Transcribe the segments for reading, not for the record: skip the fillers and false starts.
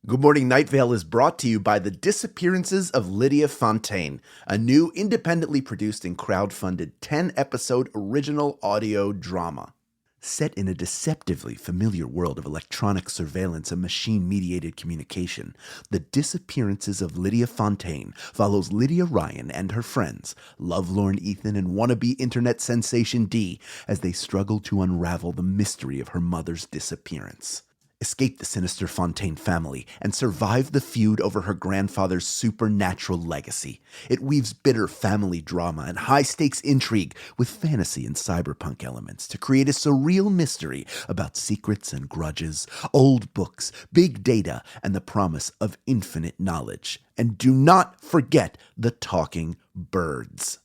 Good Morning Night Vale is brought to you by The Disappearances of Lydia Fontaine, a new independently produced and crowdfunded 10-episode original audio drama. Set in a deceptively familiar world of electronic surveillance and machine-mediated communication, The Disappearances of Lydia Fontaine follows Lydia Ryan and her friends, lovelorn Ethan and wannabe internet sensation Dee, as they struggle to unravel the mystery of her mother's disappearance. Escape the sinister Fontaine family, and survive the feud over her grandfather's supernatural legacy. It weaves bitter family drama and high-stakes intrigue with fantasy and cyberpunk elements to create a surreal mystery about secrets and grudges, old books, big data, and the promise of infinite knowledge. And do not forget the talking birds.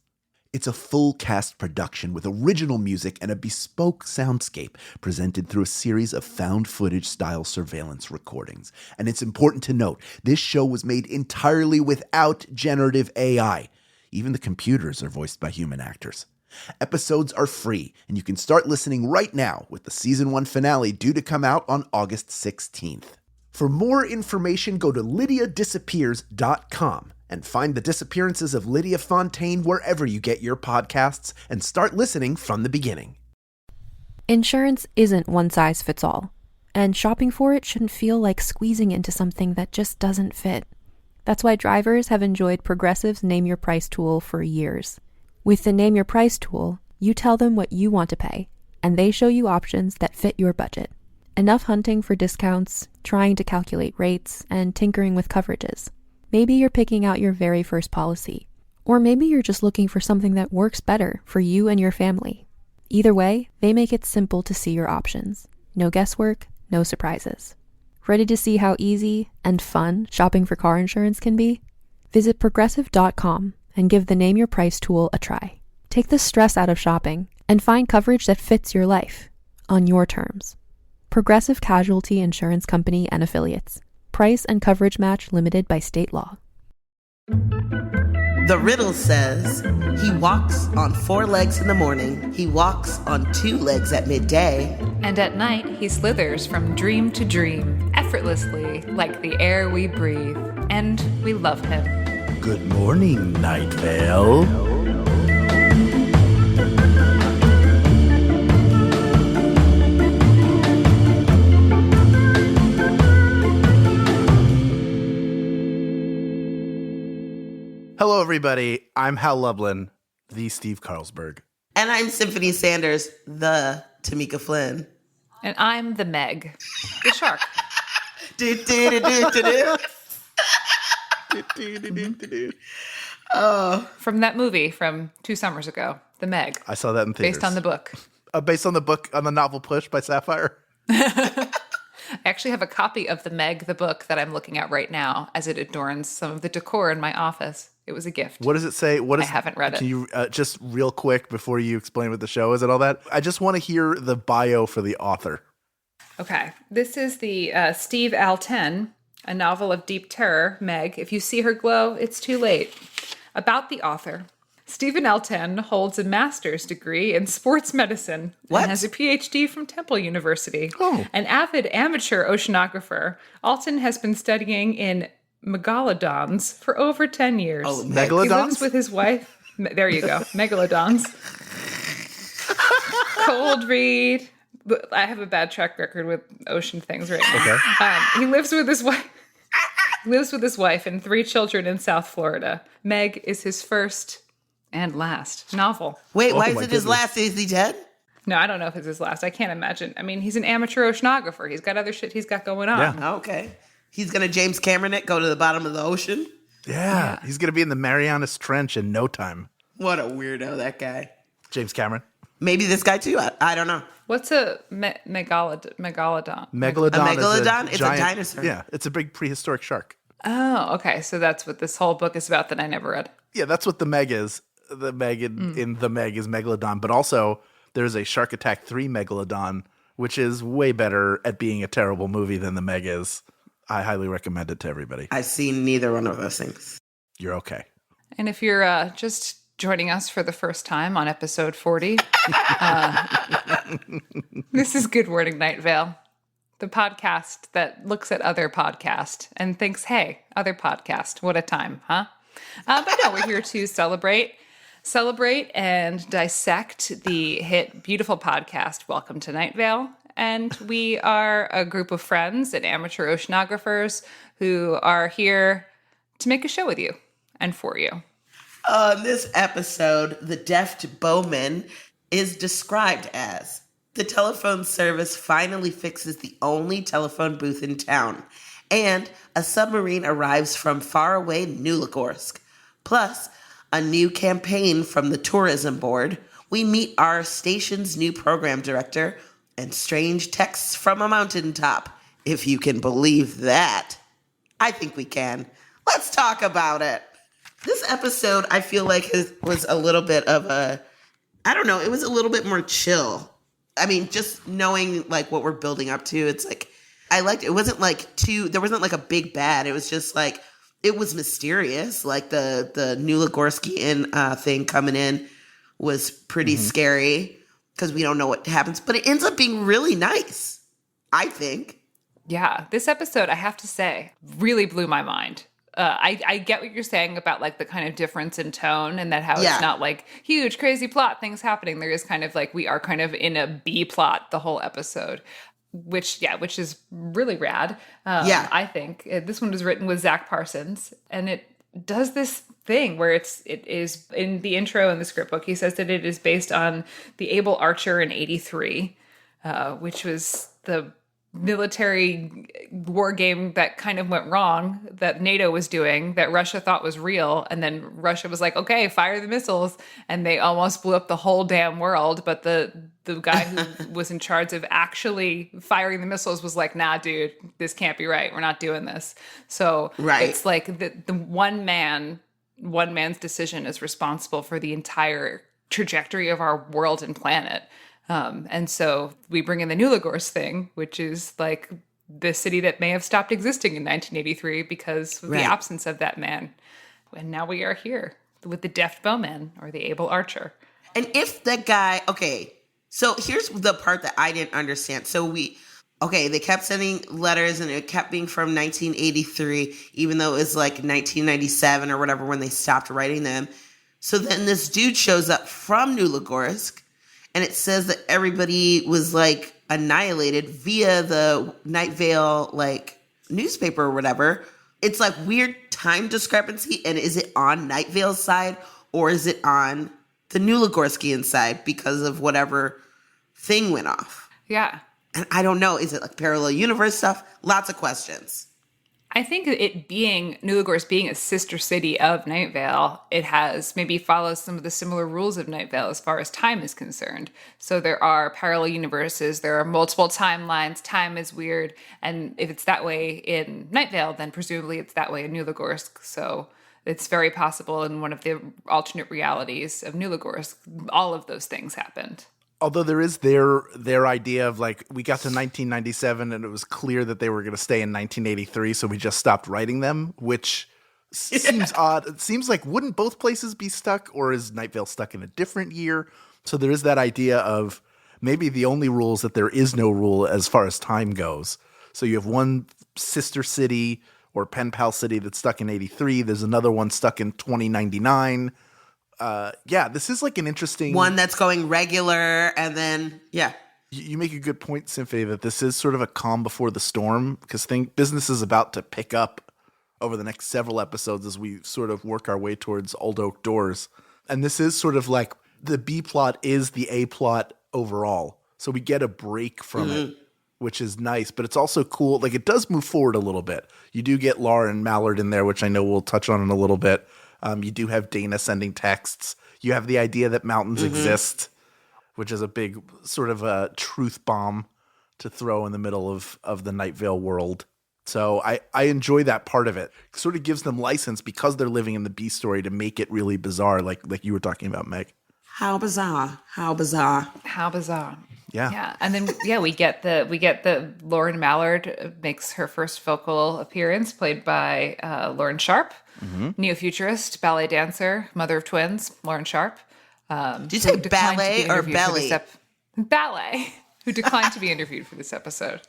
It's a full-cast production with original music and a bespoke soundscape presented through a series of found-footage-style surveillance recordings. And it's important to note, this show was made entirely without generative AI. Even the computers are voiced by human actors. Episodes are free, and you can start listening right now with the Season 1 finale due to come out on August 16th. For more information, go to lydiadisappears.com. and find The Disappearances of Lydia Fontaine wherever you get your podcasts and start listening from the beginning. Insurance isn't one size fits all, and shopping for it shouldn't feel like squeezing into something that just doesn't fit. That's why drivers have enjoyed Progressive's Name Your Price tool for years. With the Name Your Price tool, you tell them what you want to pay, and they show you options that fit your budget. Enough hunting for discounts, trying to calculate rates, and tinkering with coverages. Maybe you're picking out your very first policy, or maybe you're just looking for something that works better for you and your family. Either way, they make it simple to see your options. No guesswork, no surprises. Ready to see how easy and fun shopping for car insurance can be? Visit Progressive.com and give the Name Your Price tool a try. Take the stress out of shopping and find coverage that fits your life, on your terms. Progressive Casualty Insurance Company and Affiliates. Price and coverage match limited by state law. The riddle says, he walks on 4 legs in the morning, he walks on 2 legs at midday, and at night he slithers from dream to dream, effortlessly, like the air we breathe. And we love him. Good morning, Night Vale. Hello, everybody. I'm Hal Lublin, the Steve Carlsberg. and I'm Symphony Sanders, the Tamika Flynn. And I'm the Meg, the shark. Oh, From that movie from 2 summers ago, The Meg. I saw that in theaters. Based on the book. Based on the book, on the novel Push by Sapphire. I actually have a copy of The Meg, the book, that I'm looking at right now as it adorns some of the decor in my office. It was a gift. What does it say? I haven't read it. Can you just real quick before you explain what the show is and all that? I just want to hear the bio for the author. Okay. This is the Steve Alten, a novel of deep terror, Meg. If you see her glow, it's too late. About the author. Stephen Alten holds a master's degree in sports medicine and has a PhD from Temple University. Oh. An avid amateur oceanographer, Alten has been studying in Megalodons for over 10 years. Oh, Megalodons? He lives with his wife. There you go. Megalodons. Cold read. I have a bad track record with ocean things right now. Okay. He lives with his wife. Lives with his wife and 3 children in South Florida. Meg is his first and last novel. Wait, why Oh, is my it his goodness. last? Is he dead? No, I don't know if it's his last. I can't imagine. I mean, he's an amateur oceanographer. He's got other shit he's got going on. Yeah. Okay. He's going to James Cameron it, go to the bottom of the ocean? Yeah. He's going to be in the Marianas Trench in no time. What a weirdo, that guy. James Cameron. Maybe this guy too. I don't know. What's a megalodon? Megalodon, A megalodon? is It's a dinosaur. Yeah, it's a big prehistoric shark. Oh, okay. So that's what this whole book is about that I never read. Yeah, that's what the Meg is. The Meg in the Meg is Megalodon, but also there's a Shark Attack 3 Megalodon, which is way better at being a terrible movie than the Meg is. I highly recommend it to everybody. I've seen neither one of those things. You're okay. And if you're just joining us for the first time on episode 40, this is Good Morning Night Vale. the podcast that looks at other podcasts and thinks, hey, other podcast, what a time, huh? But no, we're here to celebrate and dissect the hit beautiful podcast, Welcome to Night Vale. And we are a group of friends and amateur oceanographers who are here to make a show with you and for you. On this episode, the Deft Bowman is described as the telephone service finally fixes the only telephone booth in town, and a submarine arrives from faraway Nulagorsk. Plus, a new campaign from the tourism board. We meet our station's new program director, and strange texts from a mountaintop, if you can believe that. I think we can. Let's talk about it. This episode, I feel like, was a little bit of it was a little bit more chill. I mean, just knowing, like, what we're building up to, it's like, I liked it. It wasn't, like, there wasn't, like, a big bad. It was just, like, it was mysterious. Like, the Nulagorskian thing coming in was pretty scary because we don't know what happens. But it ends up being really nice, I think. Yeah, this episode, I have to say, really blew my mind. I get what you're saying about, like, the kind of difference in tone and that how it's not, like, huge, crazy plot things happening. There is kind of, like, we are kind of in a B plot the whole episode, which is really rad. I think. This one was written with Zach Parsons, and it does this thing where it is, in the intro in the script book, he says that it is based on The Able Archer in 83, which was the military war game that kind of went wrong that NATO was doing that Russia thought was real, and then Russia was like, okay, fire the missiles, and they almost blew up the whole damn world. But the guy who was in charge of actually firing the missiles was like, nah, dude, this can't be right, we're not doing this. So it's like the one man's decision is responsible for the entire trajectory of our world and planet. And so we bring in the Nulagorsk thing, which is like the city that may have stopped existing in 1983 because of the absence of that man. And now we are here with the Deft Bowman, or the Able Archer. And if that guy, okay, so here's the part that I didn't understand. So they kept sending letters and it kept being from 1983, even though it was like 1997 or whatever when they stopped writing them. So then this dude shows up from Nulagorsk, and it says that everybody was, like, annihilated via the Night Vale, like, newspaper or whatever. It's, like, weird time discrepancy. And is it on Night Vale's side or is it on the Nulagorskian side because of whatever thing went off? Yeah. And I don't know. Is it, like, parallel universe stuff? Lots of questions. I think it being Nulagorsk being a sister city of Night Vale, it has maybe follows some of the similar rules of Night Vale as far as time is concerned. So there are parallel universes, there are multiple timelines, time is weird, and if it's that way in Night Vale, then presumably it's that way in Nulagorsk. So it's very possible in one of the alternate realities of Nulagorsk, all of those things happened. Although there is their idea of, like, we got to 1997 and it was clear that they were going to stay in 1983, so we just stopped writing them, which seems odd. It seems like, wouldn't both places be stuck, or is Night Vale stuck in a different year? So there is that idea of maybe the only rule is that there is no rule as far as time goes. So you have one sister city or pen pal city that's stuck in 83. There's another one stuck in 2099. This is like an interesting one that's going regular, and then you make a good point, Symphony, that this is sort of a calm before the storm, because business is about to pick up over the next several episodes as we sort of work our way towards Old Oak Doors. And this is sort of like the B plot is the A plot overall, so we get a break from it, which is nice. But it's also cool, like, it does move forward a little bit. You do get Laura and Mallard in there, which I know we'll touch on in a little bit. You do have Dana sending texts. You have the idea that mountains exist, which is a big sort of a truth bomb to throw in the middle of the Night Vale world. So I enjoy that part of it. It sort of gives them license, because they're living in the B story, to make it really bizarre, like you were talking about, Meg. How bizarre. How bizarre. How bizarre. Yeah. Yeah. And then we get the Lauren Mallard makes her first vocal appearance, played by Lauren Sharp, neo-futurist, ballet dancer, mother of twins, Lauren Sharp. Did you say ballet or belly? Ballet. who declined to be interviewed for this episode.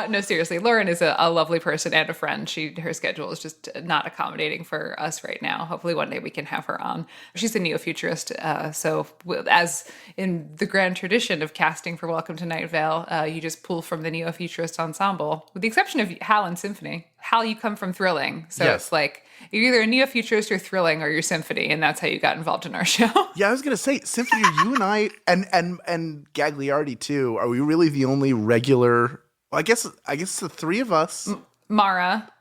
No, seriously, Lauren is a lovely person and a friend. Her schedule is just not accommodating for us right now. Hopefully one day we can have her on. She's a neo-futurist, so as in the grand tradition of casting for Welcome to Night Vale, you just pull from the neo-futurist ensemble, with the exception of Hal and Symphony. Hal, you come from Thrilling, so It's like you're either a neo-futurist or Thrilling, or you're Symphony, and that's how you got involved in our show. Yeah, I was gonna say, Symphony, are you and I and Gagliardi too? Are we really the only regular? Well, I guess the three of us. Mara,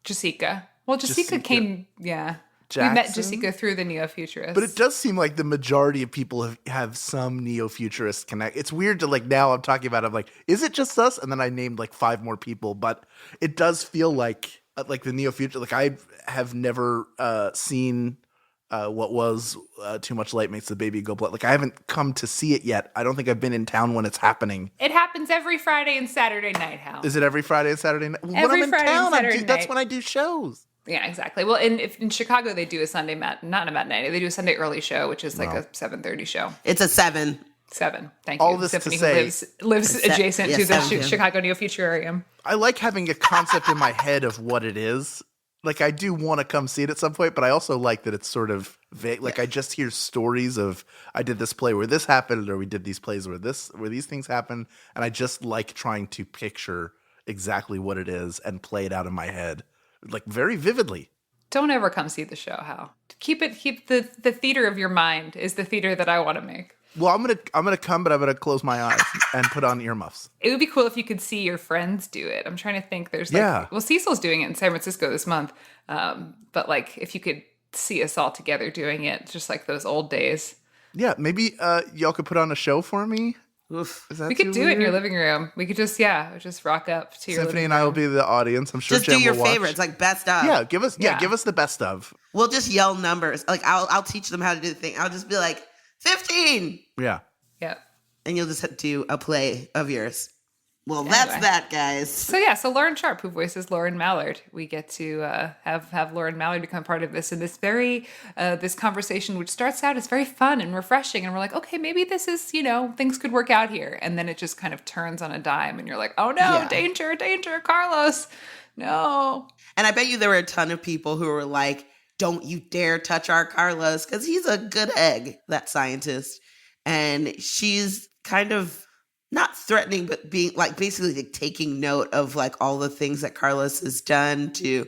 Jessica. Well, Jessica came, yeah. Jackson? We met Jessica through the neo-futurists. But it does seem like the majority of people have some neo-futurist connect. It's weird to now I'm talking about, I'm like, is it just us? And then I named 5 more people, but it does feel like the neo-future. I have never seen what was Too Much Light Makes the Baby Go Blood. I haven't come to see it yet. I don't think I've been in town when it's happening. It happens every Friday and Saturday night, Hal. Is it every Friday and Saturday night? Well, Every when I'm in Friday and town, Saturday that's night. when I do shows. Yeah, exactly. Well, in Chicago, they do a Sunday not a matinee. They do a Sunday early show, which is a 7:30 show. It's a 7. 7. Thank All you. this Symphony, to say, who lives adjacent to the 7 p.m. Chicago Neo-Futurarium. I like having a concept in my head of what it is. I do want to come see it at some point, but I also like that it's sort of vague. I just hear stories of, I did this play where this happened, or we did these plays where these things happen, and I just like trying to picture exactly what it is and play it out in my head, very vividly. Don't ever come see the show, Hal. Keep the theater of your mind is the theater that I want to make. Well, I'm gonna come, but I'm gonna close my eyes and put on earmuffs. It would be cool if you could see your friends do it. I'm trying to think. There's Yeah. Well, Cecil's doing it in San Francisco this month. But if you could see us all together doing it, just like those old days. Yeah, maybe y'all could put on a show for me. Oof. Is that We could too do it in your weird? living room. We could just rock up to your Symphony living and room. I will be the audience. I'm sure Just Jen do your will watch. favorites, best of. Yeah, give us Yeah. the best of. We'll just yell numbers. I'll teach them how to do the thing. I'll just be 15. Yeah. Yeah. And you'll just do a play of yours. Well, Anyway. that's that, guys. So Lauren Sharp, who voices Lauren Mallard, we get to have Lauren Mallard become part of this, and this conversation, which starts out as very fun and refreshing, and we're like, okay, maybe this is things could work out here, and then it just kind of turns on a dime, and you're like, oh no, Yeah. danger, Carlos, no. And I bet you there were a ton of people who were like, don't you dare touch our Carlos, because he's a good egg, that scientist. And she's kind of not threatening, but being basically taking note of all the things that Carlos has done to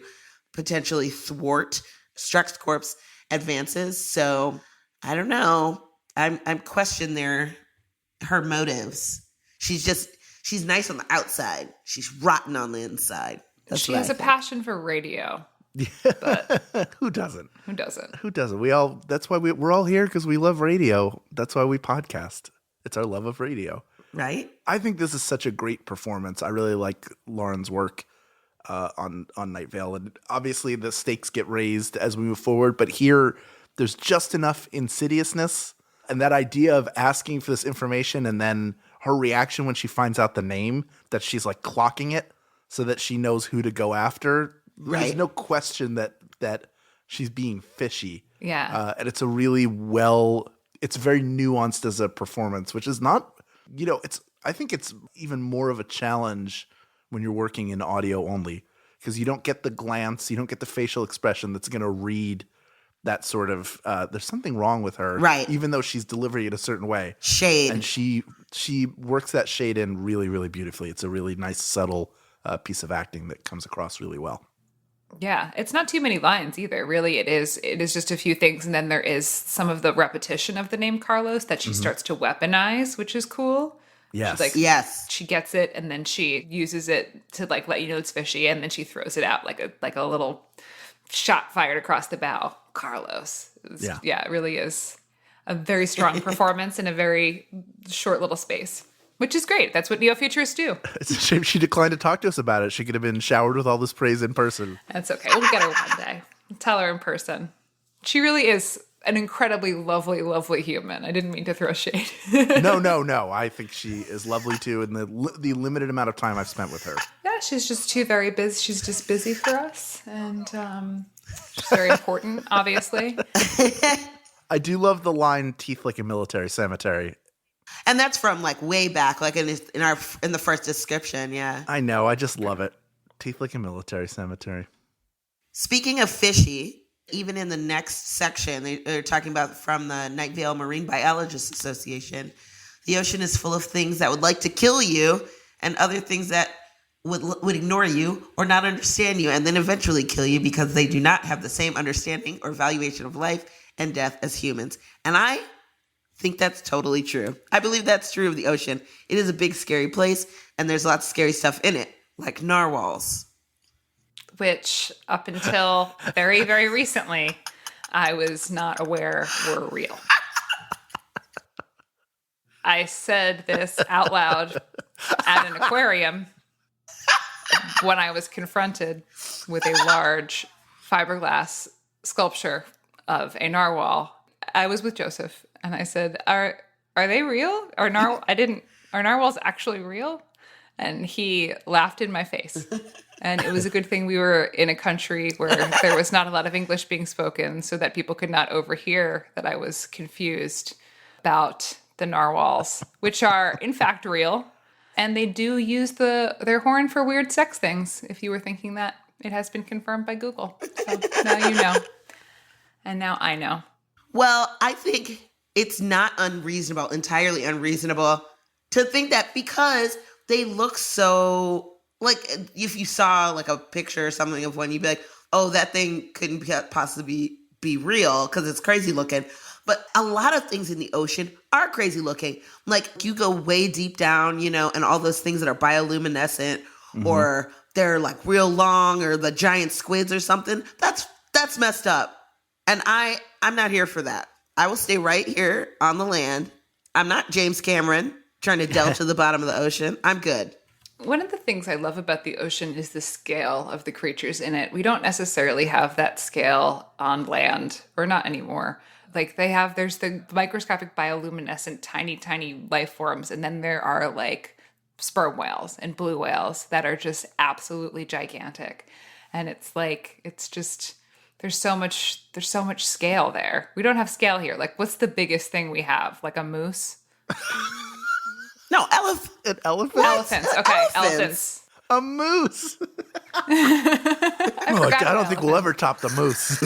potentially thwart StrexCorp's advances. So I don't know. I'm questioning her motives. She's nice on the outside. She's rotten on the inside. That's She what has I a think. passion for radio. Who doesn't? Who doesn't? Who doesn't? That's why we're all here, because we love radio. That's why we podcast. It's our love of radio. Right? I think this is such a great performance. I really like Lauren's work on Night Vale. And obviously the stakes get raised as we move forward. But here, there's just enough insidiousness. And that idea of asking for this information and then her reaction when she finds out the name, that she's clocking it so that she knows who to go after. Right. There's no question that she's being fishy. Yeah. And it's a really it's very nuanced as a performance, which is not, I think it's even more of a challenge when you're working in audio only, because you don't get the glance, you don't get the facial expression that's going to read that sort of, there's something wrong with her. Right. Even though she's delivering it a certain way. Shade. And she works that shade in really, really beautifully. It's a really nice, subtle piece of acting that comes across really well. Yeah, it's not too many lines either. Really, it is just a few things, and then there is some of the repetition of the name Carlos that she starts to weaponize, which is cool. Yes. She's Yes. she gets it, and then she uses it to let you know it's fishy, and then she throws it out like a little shot fired across the bow. Carlos. Yeah, it really is a very strong performance in a very short little space. Which is great. That's what neo-futurists do. It's a shame she declined to talk to us about it. She could have been showered with all this praise in person. That's okay. We'll get her one day. Tell her in person. She really is an incredibly lovely, lovely human. I didn't mean to throw shade. No. I think she is lovely too, in the limited amount of time I've spent with her. Yeah, she's just too very busy. She's just busy for us. And she's very important, obviously. I do love the line "teeth like a military cemetery." And that's from like way back, like in the first description. Yeah. I know. I just love it. Teeth like a military cemetery. Speaking of fishy, even in the next section, they're talking about from the Night Vale Marine Biologists Association. The ocean is full of things that would like to kill you and other things that would ignore you or not understand you and then eventually kill you because they do not have the same understanding or valuation of life and death as humans. And I think that's totally true. I believe that's true of the ocean. It is a big, scary place, and there's lots of scary stuff in it, like narwhals. Which, up until very, very recently, I was not aware were real. I said this out loud at an aquarium when I was confronted with a large fiberglass sculpture of a narwhal. I was with Joseph, and I said, "Are they real? Are narwhals actually real?" And he laughed in my face. And it was a good thing we were in a country where there was not a lot of English being spoken so that people could not overhear that I was confused about the narwhals, which are in fact real. And they do use their horn for weird sex things, if you were thinking that. It has been confirmed by Google. So now you know. And now I know. Well, I think it's not entirely unreasonable to think that because they look so... Like, if you saw, like, a picture or something of one, you'd be like, oh, that thing couldn't possibly be real because it's crazy looking. But a lot of things in the ocean are crazy looking. Like, you go way deep down, and all those things that are bioluminescent or they're, like, real long or the giant squids or something. That's messed up. And I'm not here for that. I will stay right here on the land. I'm not James Cameron trying to delve to the bottom of the ocean. I'm good. One of the things I love about the ocean is the scale of the creatures in it. We don't necessarily have that scale on land, or not anymore. Like there's the microscopic bioluminescent tiny, tiny life forms, and then there are like sperm whales and blue whales that are just absolutely gigantic. And it's just there's so much scale there. We don't have scale here. Like, what's the biggest thing we have? Like a moose? No, An elephant? Elephants. Okay, elephants. A moose. I don't think we'll ever top the moose.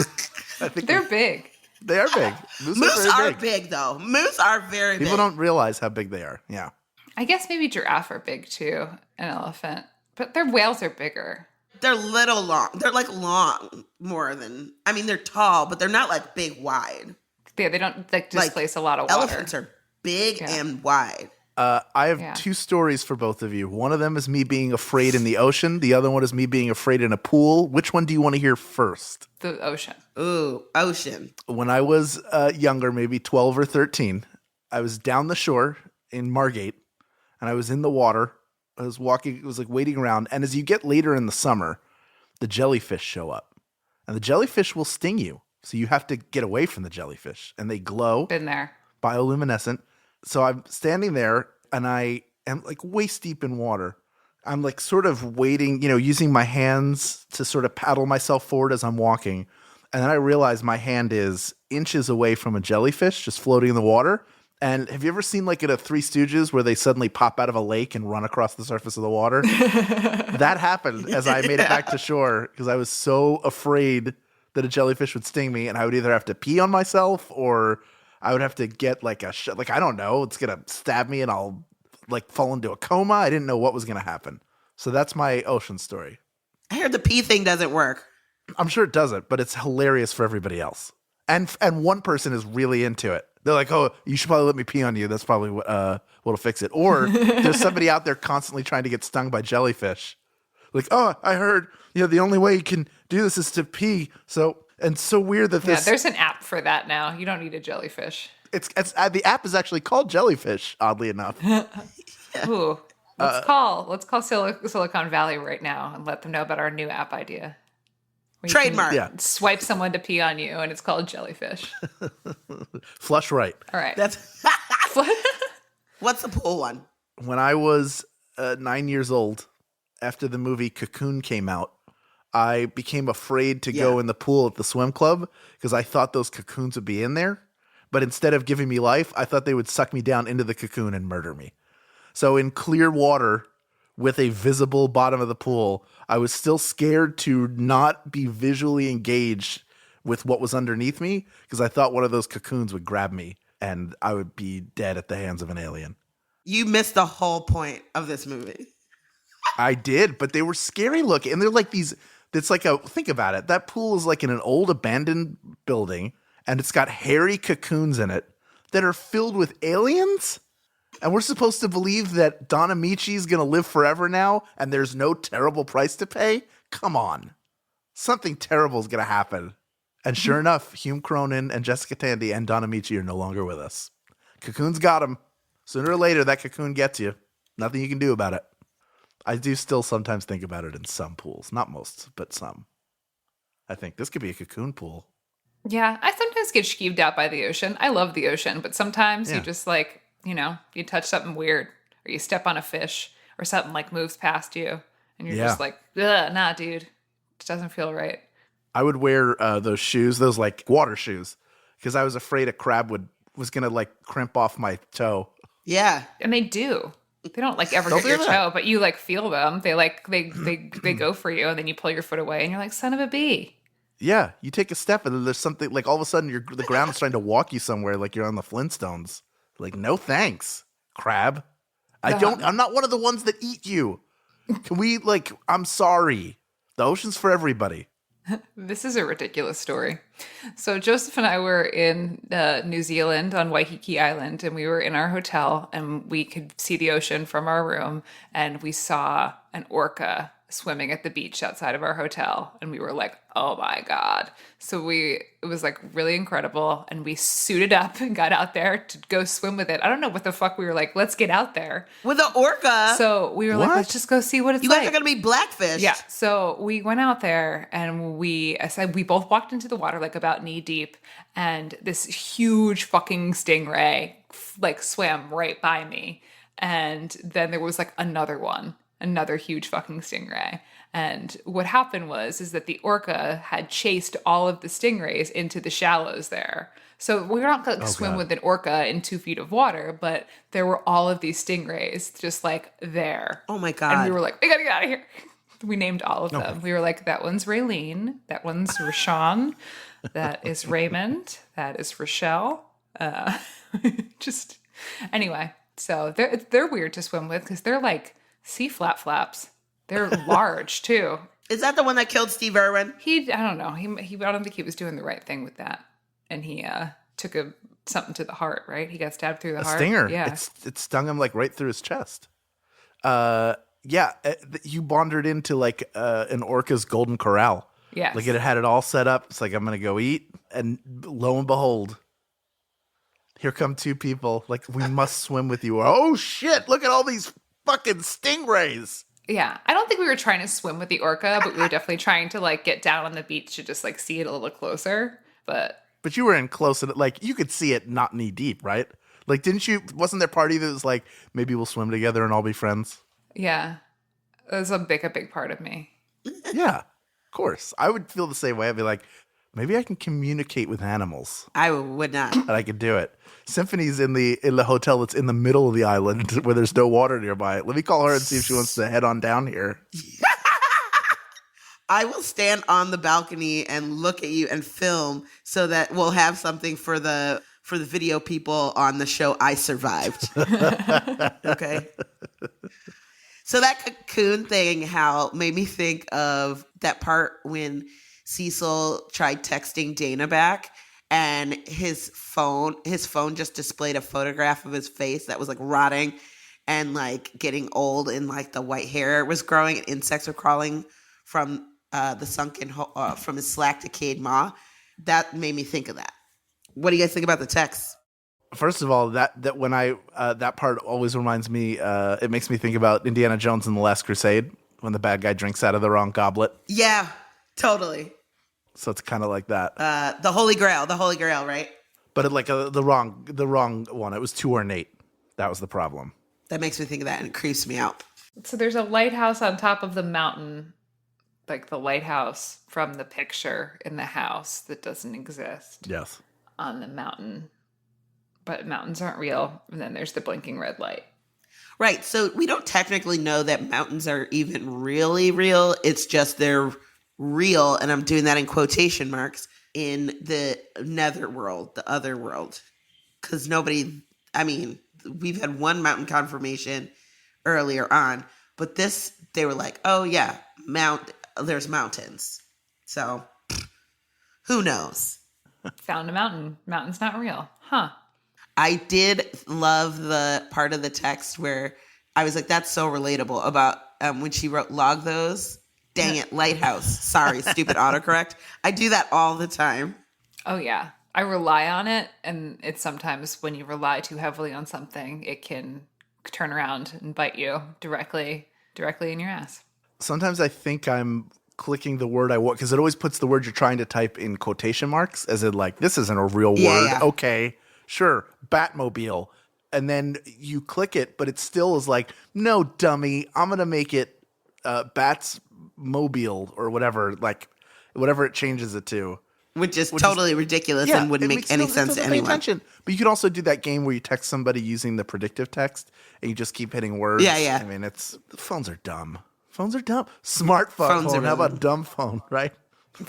I think they're big. They are big. Moose are big, though. Moose are very big. People don't realize how big they are. Yeah. I guess maybe giraffe are big too, an elephant. But their whales are bigger. They're little long. They're like long more than, they're tall, but they're not like big wide. Yeah, they don't displace a lot of water. Elephants are big and wide. I have two stories for both of you. One of them is me being afraid in the ocean. The other one is me being afraid in a pool. Which one do you want to hear first? The ocean. Ooh, ocean. When I was younger, maybe 12 or 13, I was down the shore in Margate, and I was in the water. I was walking, it was like waiting around. And as you get later in the summer, the jellyfish show up. And the jellyfish will sting you. So you have to get away from the jellyfish. And they glow. Been there. Bioluminescent. So I'm standing there, and I am like waist deep in water. I'm like sort of waiting, using my hands to sort of paddle myself forward as I'm walking. And then I realize my hand is inches away from a jellyfish just floating in the water. And have you ever seen like in a Three Stooges where they suddenly pop out of a lake and run across the surface of the water? That happened as I made it back to shore because I was so afraid that a jellyfish would sting me, and I would either have to pee on myself or I would have to get like I don't know, it's going to stab me and I'll like fall into a coma. I didn't know what was going to happen. So that's my ocean story. I heard the pee thing doesn't work. I'm sure it doesn't, but it's hilarious for everybody else. And one person is really into it. They're like, oh, you should probably let me pee on you. That's probably what'll fix it. Or there's somebody out there constantly trying to get stung by jellyfish. Like, oh, I heard, the only way you can do this is to pee. So weird that this... Yeah, there's an app for that now. You don't need a jellyfish. It's the app is actually called Jellyfish, oddly enough. Ooh. Let's call Silicon Valley right now and let them know about our new app idea. Trademark. Yeah. Swipe someone to pee on you, and it's called Jellyfish. Flush right. All right. What's the pool one? When I was 9 years old, after the movie Cocoon came out, I became afraid to go in the pool at the swim club because I thought those cocoons would be in there. but instead of giving me life, I thought they would suck me down into the cocoon and murder me. So in clear water with a visible bottom of the pool, I was still scared to not be visually engaged with what was underneath me because I thought one of those cocoons would grab me and I would be dead at the hands of an alien. You missed the whole point of this movie. I did, but they were scary looking. And they're like these, it's like think about it. That pool is like in an old abandoned building and it's got hairy cocoons in it that are filled with aliens. And we're supposed to believe that Don Amici's going to live forever now and there's no terrible price to pay? Come on. Something terrible is going to happen. And sure enough, Hume Cronin and Jessica Tandy and Don Amici are no longer with us. Cocoon's got him. Sooner or later, that cocoon gets you. Nothing you can do about it. I do still sometimes think about it in some pools. Not most, but some. I think this could be a cocoon pool. Yeah, I sometimes get skeeved out by the ocean. I love the ocean, but sometimes you just like, you touch something weird or you step on a fish or something like moves past you and you're just like, ugh, nah, dude. It doesn't feel right. I would wear those shoes, those like water shoes, because I was afraid a crab was going to like crimp off my toe. Yeah. And they do. They don't like ever get your toe, but you like feel them. They like they go for you, and then you pull your foot away, and you're like, son of a bee. Yeah, you take a step, and then there's something like all of a sudden the ground is trying to walk you somewhere, like you're on the Flintstones. Like, no thanks, crab. I'm not one of the ones that eat you. Can we I'm sorry. The ocean's for everybody. This is a ridiculous story. So Joseph and I were in New Zealand on Waiheke Island, and we were in our hotel, and we could see the ocean from our room, and we saw an orca swimming at the beach outside of our hotel, and we were like, oh my God. So it was like really incredible, and we suited up and got out there to go swim with it. I don't know what the fuck we were like, let's get out there. With an orca? So we were like, let's just go see what it's like. You guys are going to be blackfish. Yeah. So we went out there, and we both walked into the water like about knee deep, and this huge fucking stingray like swam right by me. And then there was like another huge fucking stingray. And what happened is that the orca had chased all of the stingrays into the shallows there. So we're not going to swim with an orca in 2 feet of water, but there were all of these stingrays just like there. Oh my God. And we were like, we got to get out of here. We named all of them. We were like, that one's Raylene. That one's Rashawn. That is Raymond. That is Rochelle. Anyway. So they're weird to swim with because they're like sea flaps. They're large too. Is that the one that killed Steve Irwin? I don't know. I don't think he was doing the right thing with that. And he took something to the heart, right? He got stabbed through the heart. A stinger. Yeah. It stung him like right through his chest. Yeah. You wandered into like an orca's golden corral. Yes. Like it had it all set up. It's like, I'm going to go eat. And lo and behold, here come 2 people. Like, we must swim with you. Oh, shit. Look at all these fucking stingrays. Yeah. I don't think we were trying to swim with the orca, but we were definitely trying to, like, get down on the beach to just, like, see it a little closer. But you were in close, like, you could see it not knee deep, right? Like, wasn't there a party that was like, maybe we'll swim together and all be friends? Yeah. It was a big part of me. Yeah, of course. I would feel the same way. I'd be like, maybe I can communicate with animals. I would not. And I could do it. Symphony's in the hotel that's in the middle of the island where there's no water nearby. Let me call her and see if she wants to head on down here. I will stand on the balcony and look at you and film so that we'll have something for the video people on the show I Survived. Okay. So that cocoon thing, Hal, made me think of that part when Cecil tried texting Dana back, and his phone just displayed a photograph of his face that was like rotting and like getting old, and like the white hair was growing and insects were crawling from the sunken from his slack decayed maw. That made me think of that. What do you guys think about the text? First of all, that when that part always reminds me. It makes me think about Indiana Jones and the Last Crusade when the bad guy drinks out of the wrong goblet. Yeah, totally. So it's kind of like that. The Holy Grail, right? But the wrong one. It was too ornate. That was the problem. That makes me think of that, and it creeps me out. So there's a lighthouse on top of the mountain, like the lighthouse from the picture in the house that doesn't exist. Yes. On the mountain but mountains aren't real. And then there's the blinking red light. Right. So we don't technically know that mountains are even really real. It's just they're real, and I'm doing that in quotation marks, in the netherworld, the other world. Because we've had one mountain confirmation earlier on, but this, they were like, oh yeah, there's mountains. So who knows? Found a mountain. Mountain's not real. Huh. I did love the part of the text where I was like, that's so relatable about when she wrote log those. Dang it, lighthouse. Sorry, stupid autocorrect. I do that all the time. Oh, yeah. I rely on it. And it's sometimes when you rely too heavily on something, it can turn around and bite you directly in your ass. Sometimes I think I'm clicking the word I want, because it always puts the word you're trying to type in quotation marks, as in like, this isn't a real word. Yeah. Okay, sure, Batmobile. And then you click it, but it still is like, no, dummy, I'm going to make it Bats Mobile or whatever, like whatever it changes it to. Which is totally ridiculous and wouldn't make any sense to anyone. Attention. But you can also do that game where you text somebody using the predictive text and you just keep hitting words. Yeah. I mean, phones are dumb. Phones are dumb. Smartphone. How about dumb phone, right?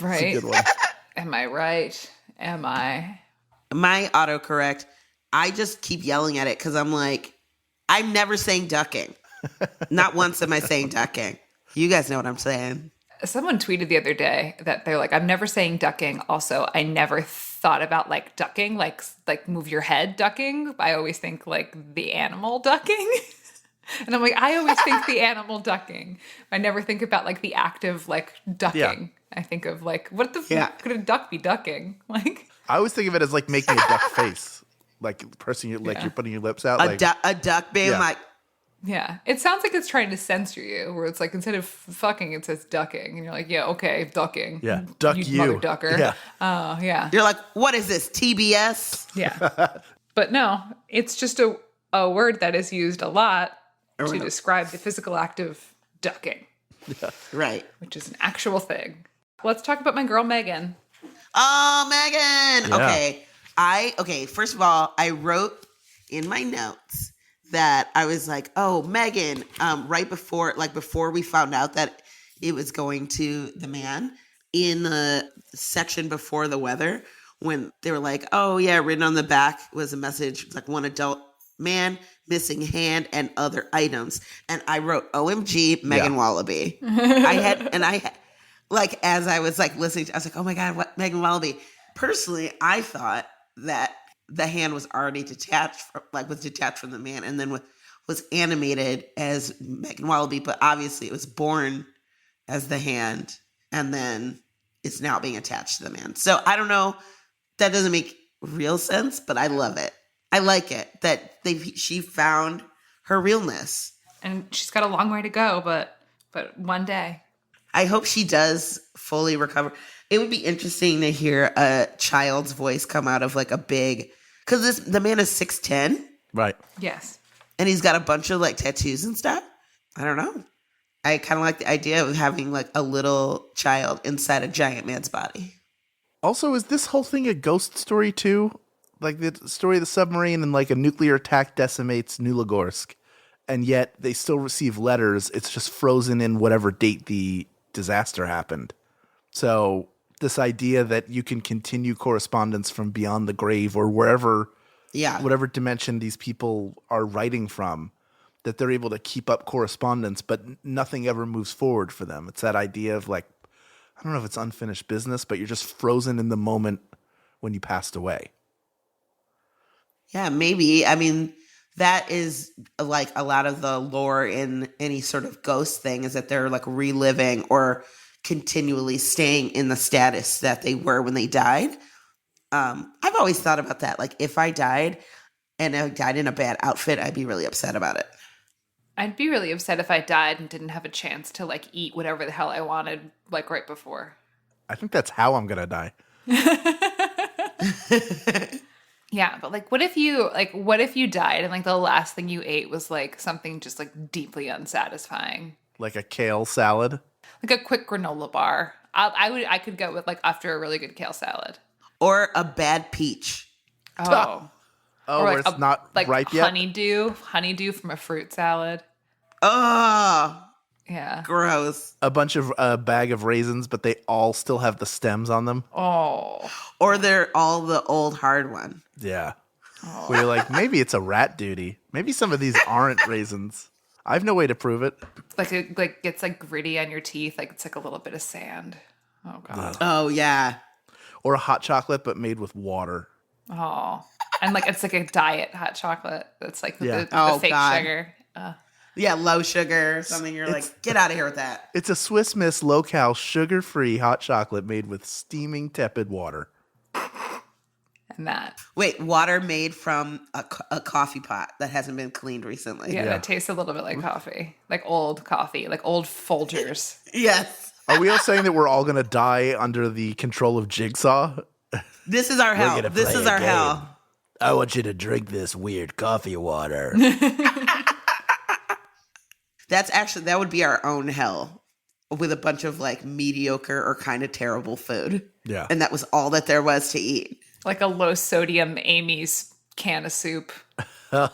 Right. That's a good one. Am I right? Am I? My autocorrect, I just keep yelling at it because I'm like, I'm never saying ducking. Not once am I saying ducking. You guys know what I'm saying. Someone tweeted the other day that they're like, I'm never saying ducking. Also, I never thought about like ducking, like move your head ducking. I always think like the animal ducking. And I'm like, I always think the animal ducking. I never think about like the active like ducking. Yeah. I think of like, what the fuck could a duck be ducking? Like, I always think of it as like making a duck face, like pursing your, like you're putting your lips out. A duck being like. Yeah. It sounds like it's trying to censor you, where it's like instead of fucking, it says ducking. And you're like, yeah, okay, ducking. Yeah, duck you. Mother ducker. Yeah. Oh, yeah. You're like, what is this, TBS? Yeah. But no, it's just a word that is used a lot to describe the physical act of ducking. Yeah. Right. Which is an actual thing. Let's talk about my girl, Megan. Oh, Megan. Yeah. Okay, first of all, I wrote in my notes that I was like, oh, Megan, right before we found out that it was going to the man, in the section before the weather, when they were like, oh yeah, written on the back was a message, it was like one adult man, missing hand, and other items. And I wrote, OMG, Megan Wallaby. I had, like, as I was like listening to, I was like, oh my God, what, Megan Wallaby. Personally, I thought that the hand was already detached, from the man, and then was animated as Megan Wallaby, but obviously it was born as the hand, and then it's now being attached to the man. So I don't know, that doesn't make real sense, but I love it. I like it that she found her realness, and she's got a long way to go, but one day. I hope she does fully recover. It would be interesting to hear a child's voice come out of like a big. Because the man is 6'10". Right. Yes. And he's got a bunch of like tattoos and stuff. I don't know. I kind of like the idea of having like a little child inside a giant man's body. Also, is this whole thing a ghost story too? Like the story of the submarine and like a nuclear attack decimates Nulagorsk, and yet they still receive letters. It's just frozen in whatever date the disaster happened. So this idea that you can continue correspondence from beyond the grave or wherever, whatever dimension these people are writing from, that they're able to keep up correspondence, but nothing ever moves forward for them. It's that idea of like, I don't know if it's unfinished business, but you're just frozen in the moment when you passed away. Yeah, maybe. I mean, that is like a lot of the lore in any sort of ghost thing, is that they're like reliving or continually staying in the status that they were when they died. I've always thought about that. Like, if I died and I died in a bad outfit, I'd be really upset about it. I'd be really upset if I died and didn't have a chance to like eat whatever the hell I wanted like right before. I think that's how I'm gonna die. Yeah, but like what if you died and like the last thing you ate was like something just like deeply unsatisfying? Like a kale salad? Like a quick granola bar. I could go with like after a really good kale salad. Or a bad peach. Oh. Oh, or where like it's not like ripe yet? honeydew from a fruit salad. Oh, Yeah. gross. A bunch of bag of raisins, but they all still have the stems on them. Oh. Or they're all the old hard one. Yeah. Where you're like, maybe it's a rat duty. Maybe some of these aren't raisins. I have no way to prove it. Like it like gets like gritty on your teeth, like it's like a little bit of sand. Oh god. Oh, yeah. Or a hot chocolate, but made with water. Oh. And like it's like a diet hot chocolate. That's like Yeah. the fake sugar. Yeah, low sugar or something. You're like, get out of here with that. It's a Swiss Miss low-cal, sugar-free hot chocolate made with steaming tepid water. And that. Wait, water made from a coffee pot that hasn't been cleaned recently. Yeah, Yeah. that tastes a little bit like coffee. Like old coffee, like old Folgers. Yes. Are we all saying that we're all going to die under the control of Jigsaw? This is our hell. gonna This play is a our game. hell. I want you to drink this weird coffee water. That would be our own hell with a bunch of like mediocre or kind of terrible food. Yeah. And that was all that there was to eat. Like a low sodium Amy's can of soup. You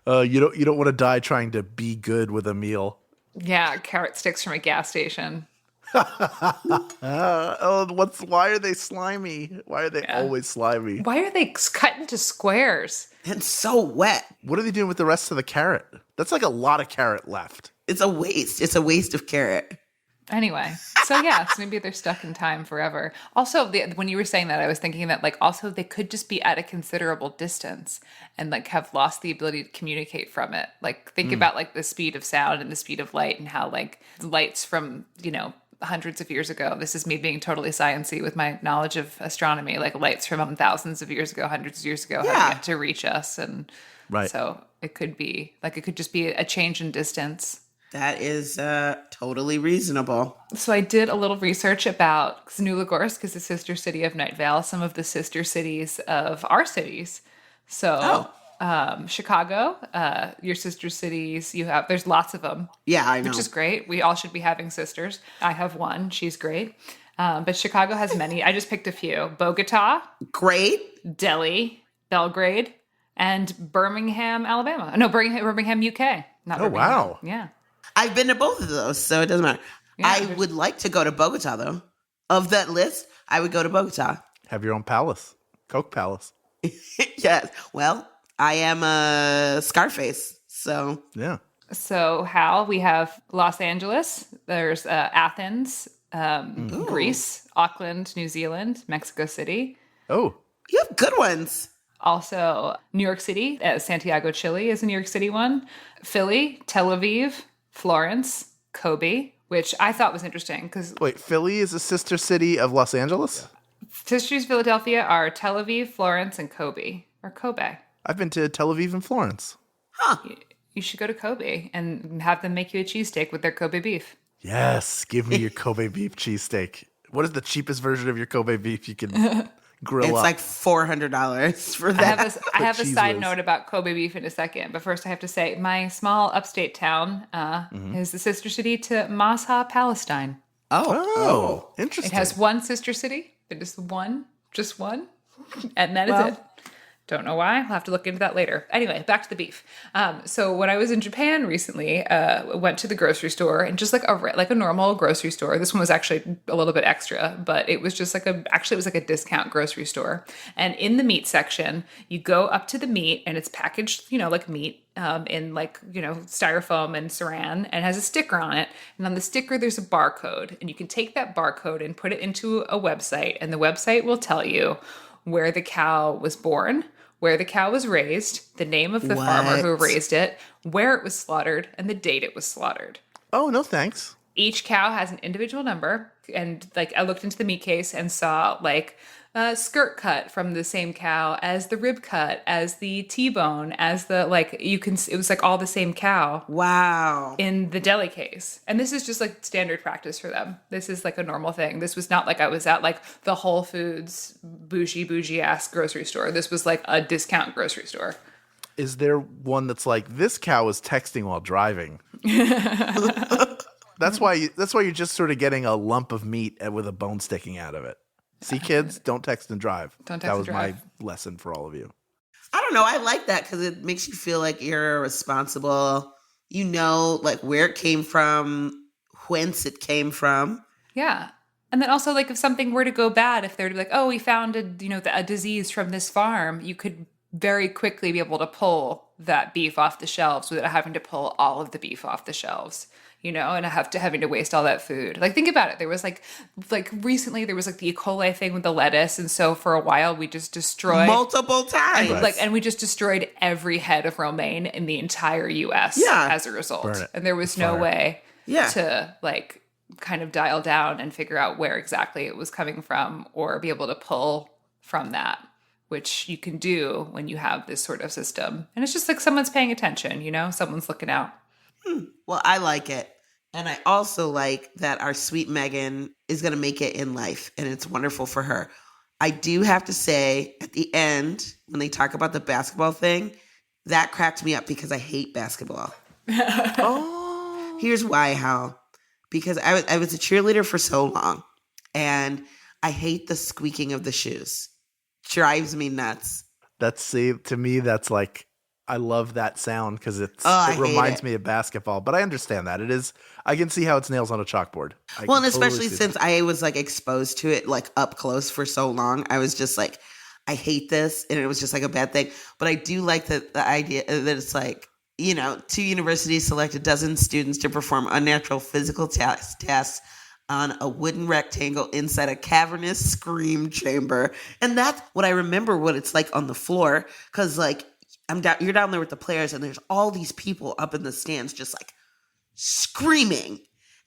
don't want to die trying to be good with a meal. Yeah, carrot sticks from a gas station. Why are they slimy? Why are they always slimy? Why are they cut into squares? And so wet. What are they doing with the rest of the carrot? That's like a lot of carrot left. It's a waste. It's a waste of carrot. Anyway, so maybe they're stuck in time forever. Also, when you were saying that, I was thinking that like also they could just be at a considerable distance and like have lost the ability to communicate from it. Like think about like the speed of sound and the speed of light and how like lights from, hundreds of years ago. This is me being totally sciencey with my knowledge of astronomy, like lights from thousands of years ago, hundreds of years ago, have yet to reach us. And Right. so it could just be a change in distance. That is totally reasonable. So I did a little research about Znulagorsk, is the sister city of Night Vale, some of the sister cities of our cities. So Chicago, your sister cities, there's lots of them. Yeah, I know. Which is great. We all should be having sisters. I have one. She's great. But Chicago has many. I just picked a few. Bogota, Great. Delhi, Belgrade, and Birmingham, Alabama. No, Birmingham, UK. Not Birmingham. Wow. Yeah. I've been to both of those, so it doesn't matter. Yeah, I would like to go to Bogota, though. Of that list, I would go to Bogota. Have your own palace. Coke palace. Yes. Well, I am a Scarface, so Yeah. So, Hal, we have Los Angeles. There's Athens, Greece, Auckland, New Zealand, Mexico City. Oh. you have good ones. Also, New York City, Santiago, Chile is a New York City one. Philly, Tel Aviv, Florence, Kobe, which I thought was interesting because Wait, Philly is a sister city of Los Angeles? sisters Philadelphia are Tel Aviv, Florence, and Kobe. Or Kobe. I've been to Tel Aviv and Florence. You should go to Kobe and have them make you a cheesesteak with their Kobe beef. Yes, give me your Kobe beef cheesesteak. What is the cheapest version of your Kobe beef you can grill It's up? like $400 for I that. have a cheese side whiz. note about Kobe beef in a second, but first I have to say my small upstate town is the sister city to Masha, Palestine. Oh, interesting. It has one sister city. It is just one, and that is it. Don't know why. I'll have to look into that later. Anyway, back to the beef. So when I was in Japan recently, went to the grocery store and just like a normal grocery store. This one was actually a little bit extra, but it was just like it was like a discount grocery store. And in the meat section, you go up to the meat and it's packaged, like meat in styrofoam and saran, and has a sticker on it. And on the sticker, there's a barcode, and you can take that barcode and put it into a website, and the website will tell you where the cow was born, where the cow was raised, the name of the farmer who raised it, where it was slaughtered, and the date it was slaughtered. Oh, no thanks. Each cow has an individual number, and I looked into the meat case and saw a skirt cut from the same cow as the rib cut, as the T-bone, as the it was all the same cow. Wow. In the deli case. And this is just standard practice for them. This is a normal thing. This was not I was at the Whole Foods bougie ass grocery store. This was a discount grocery store. Is there one that's this cow is texting while driving? That's why you're just sort of getting a lump of meat with a bone sticking out of it. See, kids, don't text and drive. Don't text that and was drive. my lesson for all of you. I don't know. I like that because it makes you feel like you're responsible. You know, like where it came from, whence it came from. Yeah. And then also, like, if something were to go bad, if they're like, oh, we found a disease from this farm, you could very quickly be able to pull that beef off the shelves without having to pull all of the beef off the shelves, and having to waste all that food. Like, think about it. There was like recently there was like the E. coli thing with the lettuce. And so for a while we just destroyed multiple times. And we just destroyed every head of romaine in the entire US as a result. And there was no way to like kind of dial down and figure out where exactly it was coming from or be able to pull from that, which you can do when you have this sort of system. And it's just like someone's paying attention, someone's looking out. Well, I like it. And I also like that our sweet Megan is going to make it in life, and it's wonderful for her. I do have to say, at the end, when they talk about the basketball thing, that cracked me up because I hate basketball. Oh. Here's why, Hal. Because I was a cheerleader for so long, and I hate the squeaking of the shoes. Drives me nuts. To me, that's like, I love that sound because it reminds me of basketball. But I understand that. I can see how it's nails on a chalkboard. And especially since I was like exposed to it like up close for so long, I was just like, I hate this. And it was just like a bad thing. But I do like the idea that it's like, 2 universities select a dozen students to perform unnatural physical tasks on a wooden rectangle inside a cavernous scream chamber. And that's what I remember what it's like on the floor. Because like, you're down there with the players and there's all these people up in the stands just like screaming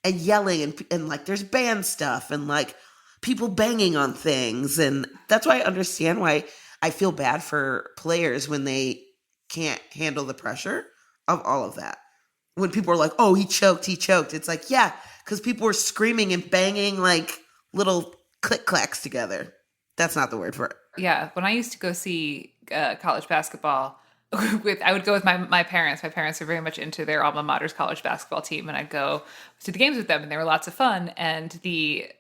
and yelling and like there's band stuff and like people banging on things. And that's why I understand why I feel bad for players when they can't handle the pressure of all of that. When people are like, oh, he choked. It's like, yeah, because people were screaming and banging like little click-clacks together. That's not the word for it. Yeah, when I used to go see college basketball, I would go with my parents. My parents were very much into their alma mater's college basketball team, and I'd go to the games with them, and they were lots of fun. And the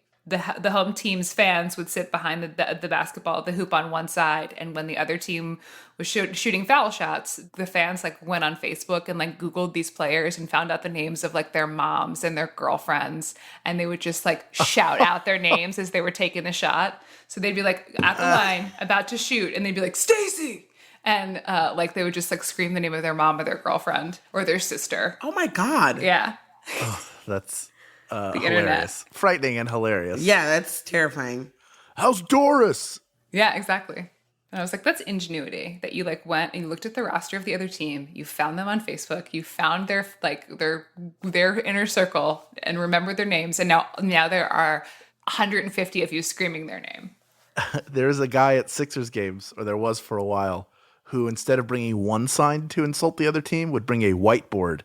home team's fans would sit behind the basketball, the hoop on one side, and when the other team was shooting foul shots, the fans like went on Facebook and like Googled these players and found out the names of like their moms and their girlfriends, and they would just like shout out their names as they were taking the shot. So they'd be like at the line about to shoot, and they'd be like, Stacy! And like they would just like scream the name of their mom or their girlfriend or their sister. Oh my God. Yeah. That's the hilarious. internet. Frightening and hilarious. Yeah, that's terrifying. How's Doris? Yeah, exactly. And I was like, that's ingenuity that you like went and you looked at the roster of the other team. You found them on Facebook. You found their inner circle and remembered their names. And now there are 150 of you screaming their name. There's a guy at Sixers games, or there was for a while, who instead of bringing one sign to insult the other team would bring a whiteboard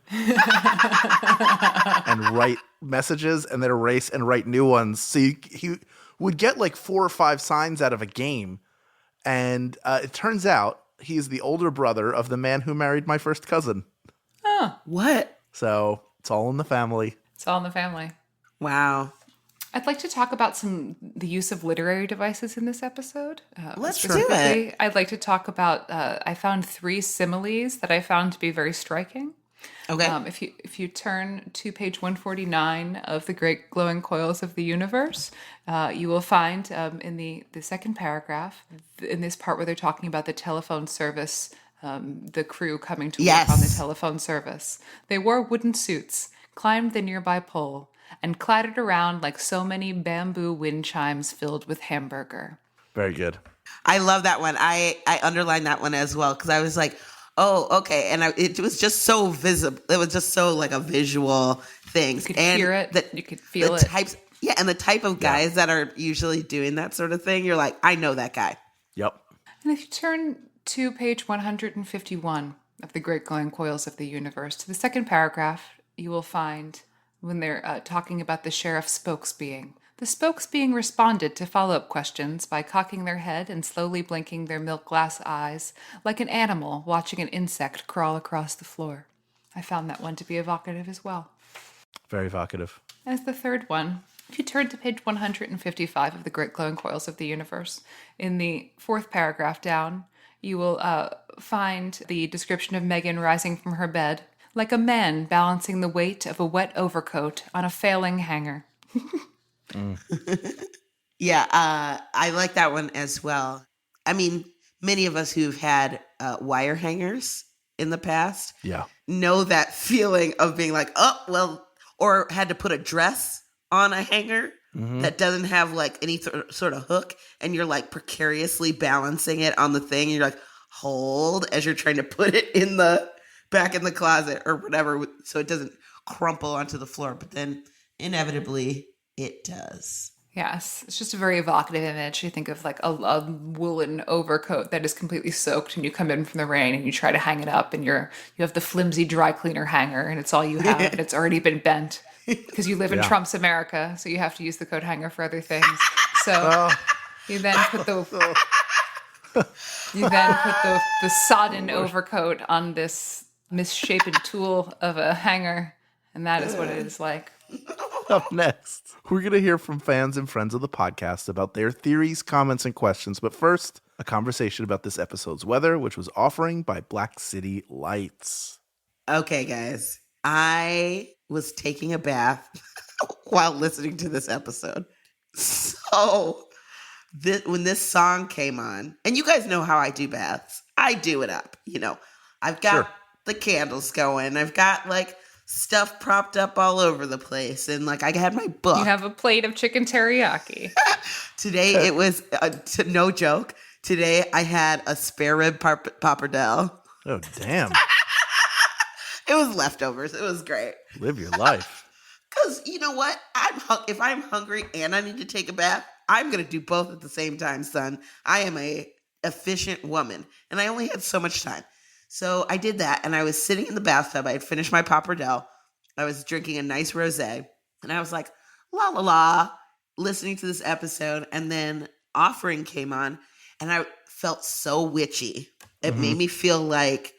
and write messages and then erase and write new ones. So he would get like 4 or 5 signs out of a game. And it turns out he's the older brother of the man who married my first cousin. Oh. What? So it's all in the family. It's all in the family. Wow. I'd like to talk about the use of literary devices in this episode. Let's do it. I'd like to talk about, I found 3 similes that I found to be very striking. Okay. If you turn to page 149 of The Great Glowing Coils of the Universe, you will find in the second paragraph, in this part where they're talking about the telephone service, the crew coming to work on the telephone service. They wore wooden suits, climbed the nearby pole, and clattered around like so many bamboo wind chimes filled with hamburger. Very good. I love that one. I underlined that one as well because I was like, oh, okay. And it was just so visible. It was just so like a visual thing. You could hear it. You could feel it. Yeah, and the type of guys that are usually doing that sort of thing, you're like, I know that guy. Yep. And if you turn to page 151 of The Great Glowing Coils of the Universe, to the second paragraph, you will find when they're talking about the sheriff's spokes being. The spokes being responded to follow-up questions by cocking their head and slowly blinking their milk glass eyes like an animal watching an insect crawl across the floor. I found that one to be evocative as well. Very evocative. As the third one, if you turn to page 155 of The Great Glowing Coils of the Universe, in the 4th paragraph down, you will find the description of Megan rising from her bed, like a man balancing the weight of a wet overcoat on a failing hanger. Yeah, I like that one as well. I mean, many of us who've had wire hangers in the past know that feeling of being like, oh, well, or had to put a dress on a hanger that doesn't have like any sort of hook, and you're like precariously balancing it on the thing, and you're like, hold, as you're trying to put it in the back in the closet or whatever, so it doesn't crumple onto the floor. But then inevitably it does. Yes, it's just a very evocative image. You think of like a woolen overcoat that is completely soaked, and you come in from the rain and you try to hang it up, and you have the flimsy dry cleaner hanger, and it's all you have, and it's already been bent because you live in Trump's America, so you have to use the coat hanger for other things. So you then put the sodden overcoat on this misshapen tool of a hanger, and that is what it is like. Up next, we're going to hear from fans and friends of the podcast about their theories, comments, and questions. But first, a conversation about this episode's weather, which was Offering by Black City Lights. Okay, guys. I was taking a bath while listening to this episode. So when this song came on, and you guys know how I do baths. I do it up. You know, I've got the candles going. I've got like stuff propped up all over the place, and like I had my book. You have a plate of chicken teriyaki. Today it was no joke. Today I had a spare rib pappardelle. Oh damn! It was leftovers. It was great. Live your life. Because you know what? If I'm hungry and I need to take a bath, I'm gonna do both at the same time, son. I am a efficient woman, and I only had so much time. So I did that, and I was sitting in the bathtub. I had finished my pappardelle. I was drinking a nice rosé, and I was like, la, la, la, listening to this episode, and then Offering came on, and I felt so witchy. It made me feel like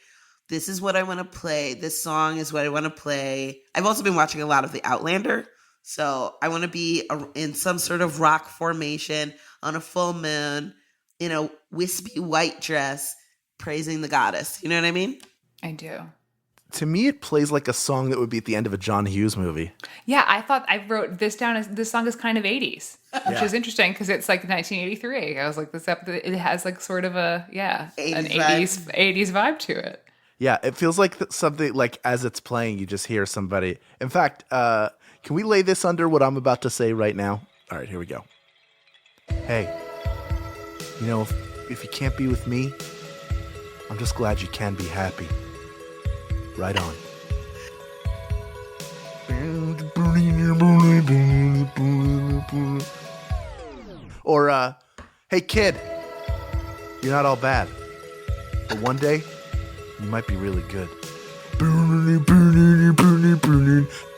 this is what I want to play. This song is what I want to play. I've also been watching a lot of The Outlander, so I want to be in some sort of rock formation on a full moon in a wispy white dress, praising the goddess. You know what I mean? I do. To me, it plays like a song that would be at the end of a John Hughes movie. Yeah, I wrote this down as this song is kind of 80s, which is interesting because it's like 1983. I was like, it has like sort of an 80s vibe to it. Yeah, it feels like something like as it's playing, you just hear somebody. In fact, can we lay this under what I'm about to say right now? All right, here we go. Hey, you know, if you can't be with me, I'm just glad you can be happy. Right on. Or, hey kid, you're not all bad. But one day, you might be really good.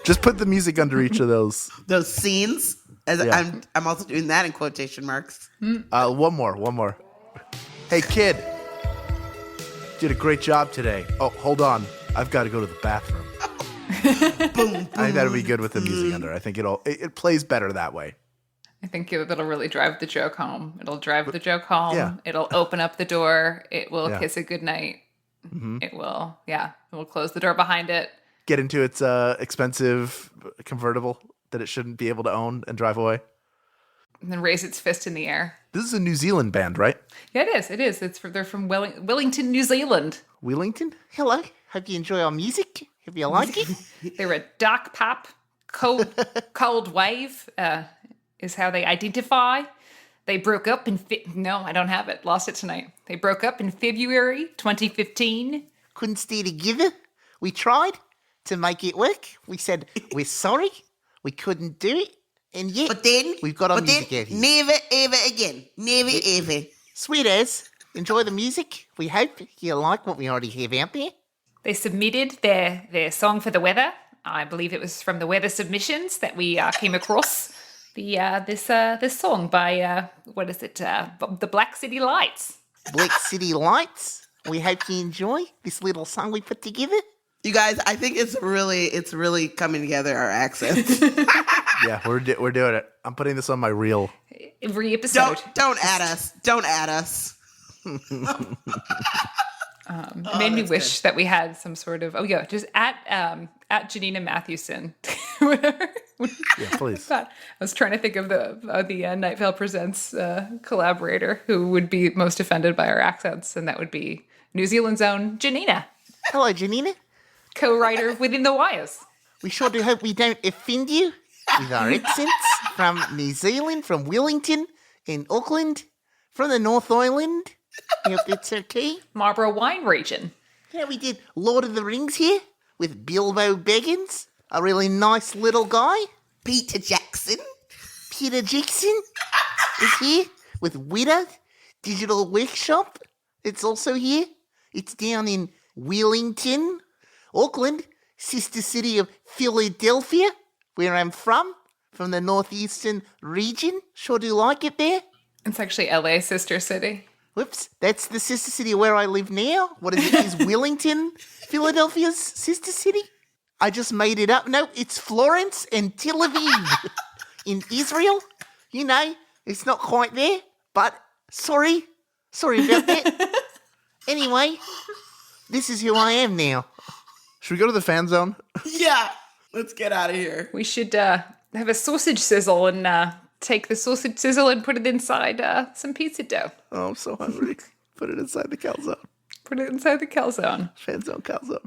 Just put the music under each of those. Those scenes. I'm also doing that in quotation marks. One more. Hey kid, did a great job today. Oh, hold on. I've got to go to the bathroom. Boom, I think that'll be good with the music under. I think it plays better that way. I think it'll really drive the joke home. It'll drive the joke home. Yeah. It'll open up the door. It will kiss it goodnight. It will, it will close the door behind it. Get into its expensive convertible that it shouldn't be able to own and drive away. And then raise its fist in the air. This is a New Zealand band, right? Yeah, it is. They're from Wellington, New Zealand. Wellington? Hello. Hope you enjoy our music. Hope you like it. They're a dark pop, cold wave is how they identify. They broke up no, I don't have it. Lost it tonight. They broke up in February 2015. Couldn't stay together. We tried to make it work. We said, we're sorry. We couldn't do it. And yet, But then, we've got our music out here. never, ever again. Never, ever. Sweet as. Enjoy the music. We hope you like what we already have out there. They submitted their song for the weather. I believe it was from the weather submissions that we came across this song by what is it? The Black City Lights. Black City Lights. We hope you enjoy this little song we put together. You guys, I think it's really coming together, our accents. Yeah, we're doing it. I'm putting this on my reel. Every episode. Don't add us. Don't add us. It made me wish that we had some sort of just at Janina Mathewson. Whatever. Yeah, please. I was trying to think of the Night Vale Presents collaborator who would be most offended by our accents, and that would be New Zealand's own Janina, Hello, Janina. co-writer of Within the Wires. We sure do hope we don't offend you with our accents from New Zealand, from Wellington and Auckland, from the North Island. I hope that's okay. Marlborough wine region. Yeah, we did Lord of the Rings here with Bilbo Baggins, a really nice little guy. Peter Jackson. Peter Jackson is here with Widow Digital Workshop. It's also here. It's down in Wellington, Auckland, sister city of Philadelphia, where I'm from the northeastern region. Sure do like it there. It's actually LA, sister city. Whoops, that's the sister city where I live now. What is it? Is Wellington Philadelphia's sister city? I just made it up. No, it's Florence and Tel Aviv in Israel. You know, it's not quite there, but sorry about that. Anyway, this is who I am now. Should we go to the fan zone? Yeah, let's get out of here. We should have a sausage sizzle and take the sausage sizzle and put it inside some pizza dough. Oh, I'm so hungry. Put it inside the calzone. Put it inside the calzone. FanZone Calzone.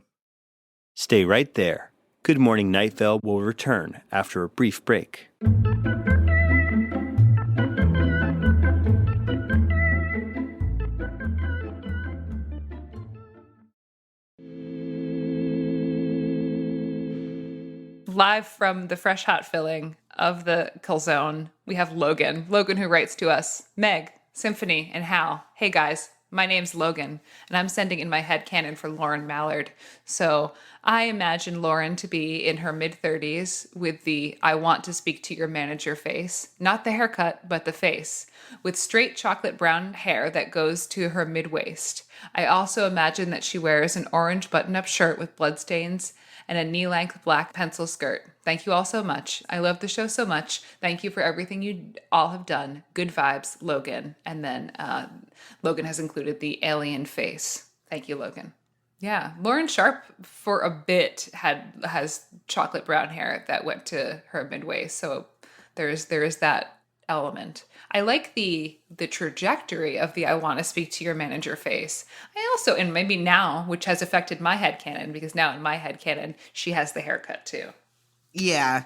Stay right there. Good Morning Night Vale will return after a brief break. Live from the fresh hot filling of the calzone, we have Logan. Logan who writes to us, Meg, Symphony and Hal. Hey guys, my name's Logan, and I'm sending in my headcanon for Lauren Mallard. So I imagine Lauren to be in her mid-30s with the I want to speak to your manager face. Not the haircut, but the face. With straight chocolate brown hair that goes to her mid-waist. I also imagine that she wears an orange button-up shirt with bloodstains and a knee-length black pencil skirt. Thank you all so much. I love the show so much. Thank you for everything you all have done. Good vibes, Logan. And then Logan has included the alien face. Thank you, Logan. Yeah, Lauren Sharp for a bit has chocolate brown hair that went to her mid-waist. So there is that element. I like the trajectory of the I want to speak to your manager face. I also, and maybe now, which has affected my headcanon, because now in my headcanon, she has the haircut too. Yeah.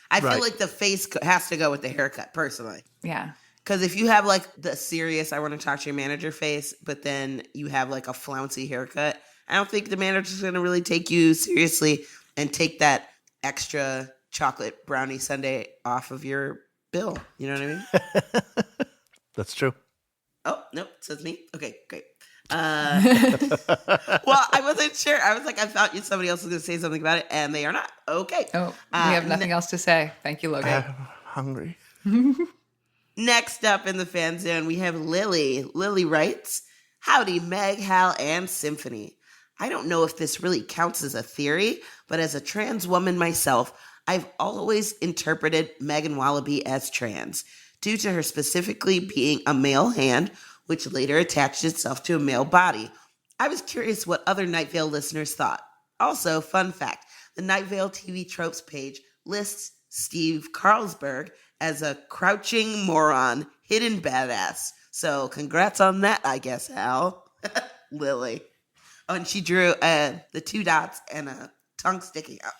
I Right. feel like the face has to go with the haircut, personally. Yeah. Because if you have like the serious, I want to talk to your manager face, but then you have like a flouncy haircut, I don't think the manager's going to really take you seriously and take that extra chocolate brownie sundae off of your bill. You know what I mean? That's true. Oh, nope. Says me. Okay, great. Well, I wasn't sure. I was like, I thought somebody else was going to say something about it, and they are not. Okay. Oh, we have nothing else to say. Thank you, Logan. I'm hungry. Next up in the fan zone, we have Lily. Lily writes, howdy, Meg, Hal, and Symphony. I don't know if this really counts as a theory, but as a trans woman myself, I've always interpreted Megan Wallaby as trans, due to her specifically being a male hand, which later attached itself to a male body. I was curious what other Night Vale listeners thought. Also, fun fact, the Night Vale TV Tropes page lists Steve Carlsberg as a crouching moron, hidden badass. So congrats on that, I guess, Hal. Lily. Oh, and she drew the two dots and a tongue sticking out.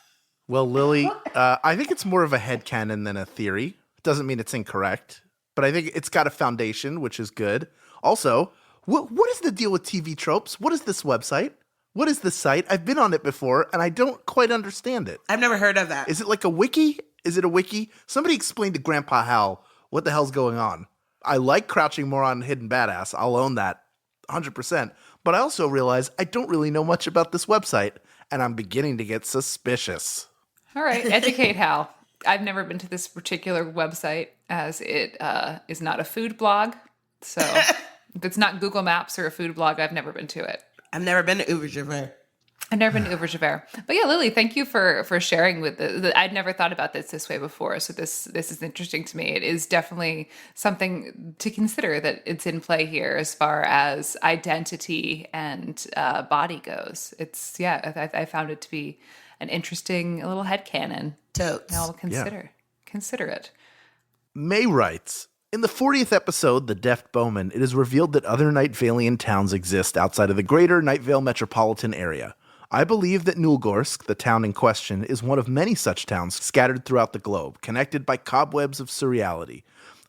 Well, Lily, I think it's more of a headcanon than a theory. Doesn't mean it's incorrect, but I think it's got a foundation, which is good. Also, what is the deal with TV Tropes? What is this website? What is this site? I've been on it before, and I don't quite understand it. I've never heard of that. Is it like a wiki? Is it a wiki? Somebody explain to Grandpa Hal what the hell's going on. I like Crouching Moron, Hidden Badass. I'll own that 100%. But I also realize I don't really know much about this website, and I'm beginning to get suspicious. All right, educate Hal. I've never been to this particular website, as it is not a food blog. So if it's not Google Maps or a food blog, I've never been to it. I've never been to Uber Chauffeur. I've never been to Uvre-Javert. But yeah, Lily, thank you for sharing with I'd never thought about this way before. So this is interesting to me. It is definitely something to consider that it's in play here as far as identity and body goes. It's, I found it to be an interesting little headcanon. Totes. Now I'll consider it. May writes, in the 40th episode, The Deft Bowman, it is revealed that other Night Valian towns exist outside of the greater Night Vale metropolitan area. I believe that Nulgorsk, the town in question, is one of many such towns scattered throughout the globe, connected by cobwebs of surreality.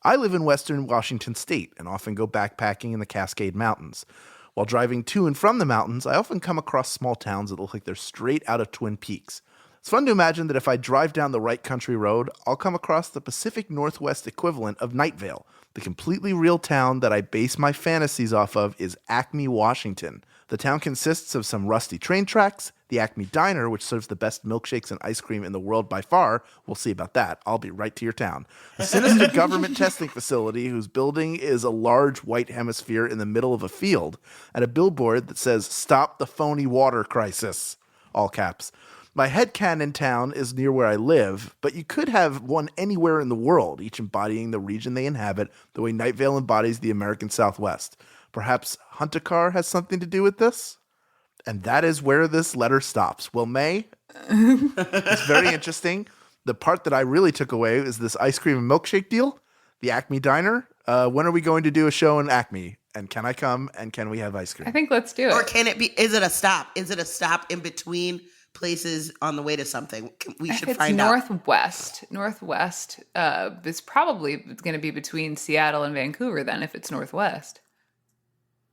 I live in western Washington state and often go backpacking in the Cascade Mountains. While driving to and from the mountains, I often come across small towns that look like they're straight out of Twin Peaks. It's fun to imagine that if I drive down the right country road, I'll come across the Pacific Northwest equivalent of Night Vale. The completely real town that I base my fantasies off of is Acme, Washington. The town consists of some rusty train tracks, the Acme Diner, which serves the best milkshakes and ice cream in the world by far. We'll see about that. I'll be right to your town. A sinister government testing facility whose building is a large white hemisphere in the middle of a field, and a billboard that says, "Stop the phony water crisis," all caps. My headcanon town is near where I live, but you could have one anywhere in the world, each embodying the region they inhabit, the way Night Vale embodies the American Southwest. Perhaps Huntakar has something to do with this? And that is where this letter stops. Well, May, it's very interesting. The part that I really took away is this ice cream and milkshake deal, the Acme Diner. When are we going to do a show in Acme? And can I come? And can we have ice cream? I think let's do it. Or can it be, is it a stop? Is it a stop in between places on the way to something? We should find out. Northwest is probably going to be between Seattle and Vancouver then if it's northwest.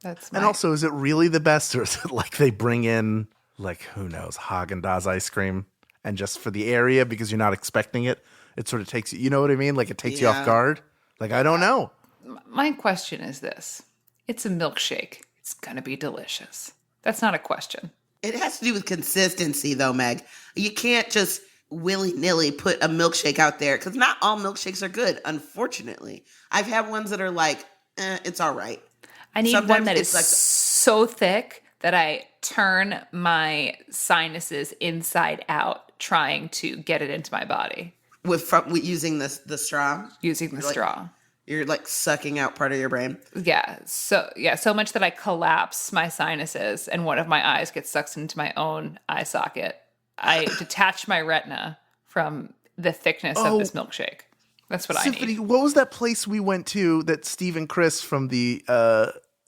And also, is it really the best, or is it like they bring in, like, who knows, Haagen-Dazs ice cream, and just for the area, because you're not expecting it, it sort of takes you know what I mean? Like, it takes you off guard. Like, I don't know. My question is this. It's a milkshake. It's going to be delicious. That's not a question. It has to do with consistency, though, Meg. You can't just willy-nilly put a milkshake out there, because not all milkshakes are good, unfortunately. I've had ones that are like, it's all right. I need one that is like so thick that I turn my sinuses inside out trying to get it into my body. With using the straw? Using the straw. You're like sucking out part of your brain? Yeah. So much that I collapse my sinuses and one of my eyes gets sucked into my own eye socket. I detach my retina from the thickness of this milkshake. That's what Symphony, I need. What was that place we went to that Steve and Chris from the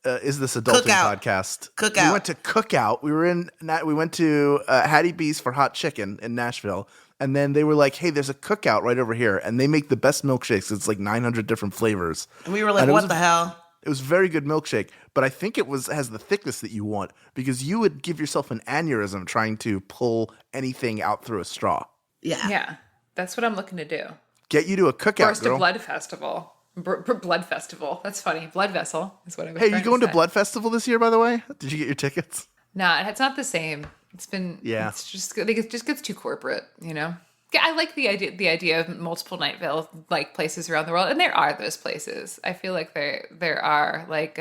Is This Adulting podcast? Cookout. We went to Cookout. We went to Hattie B's for hot chicken in Nashville. And then they were like, hey, there's a cookout right over here. And they make the best milkshakes. It's like 900 different flavors. And we were like, what the hell? It was a very good milkshake. But I think it has the thickness that you want, because you would give yourself an aneurysm trying to pull anything out through a straw. Yeah. Yeah. That's what I'm looking to do. Get you to a cookout, First girl. a blood festival. Blood festival. That's funny. Blood vessel is what I was trying to say. Hey, you going to Blood Festival this year, by the way? Did you get your tickets? No, it's not the same. It's been, it's just, I think it just gets too corporate, you know? Yeah, I like the idea of multiple Night Vale like places around the world, and there are those places. I feel like there are, like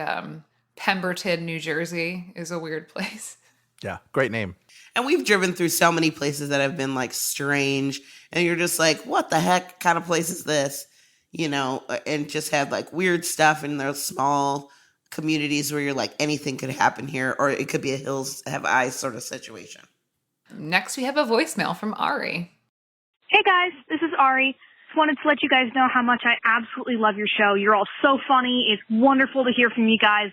Pemberton, New Jersey is a weird place. Yeah, great name. And we've driven through so many places that have been like strange, and you're just like, what the heck kind of place is this? You know, and just had like weird stuff in those small communities where you're like, anything could happen here, or it could be a hills have eyes sort of situation. Next, we have a voicemail from Ari. Hey guys, this is Ari. Just wanted to let you guys know how much I absolutely love your show. You're all so funny. It's wonderful to hear from you guys.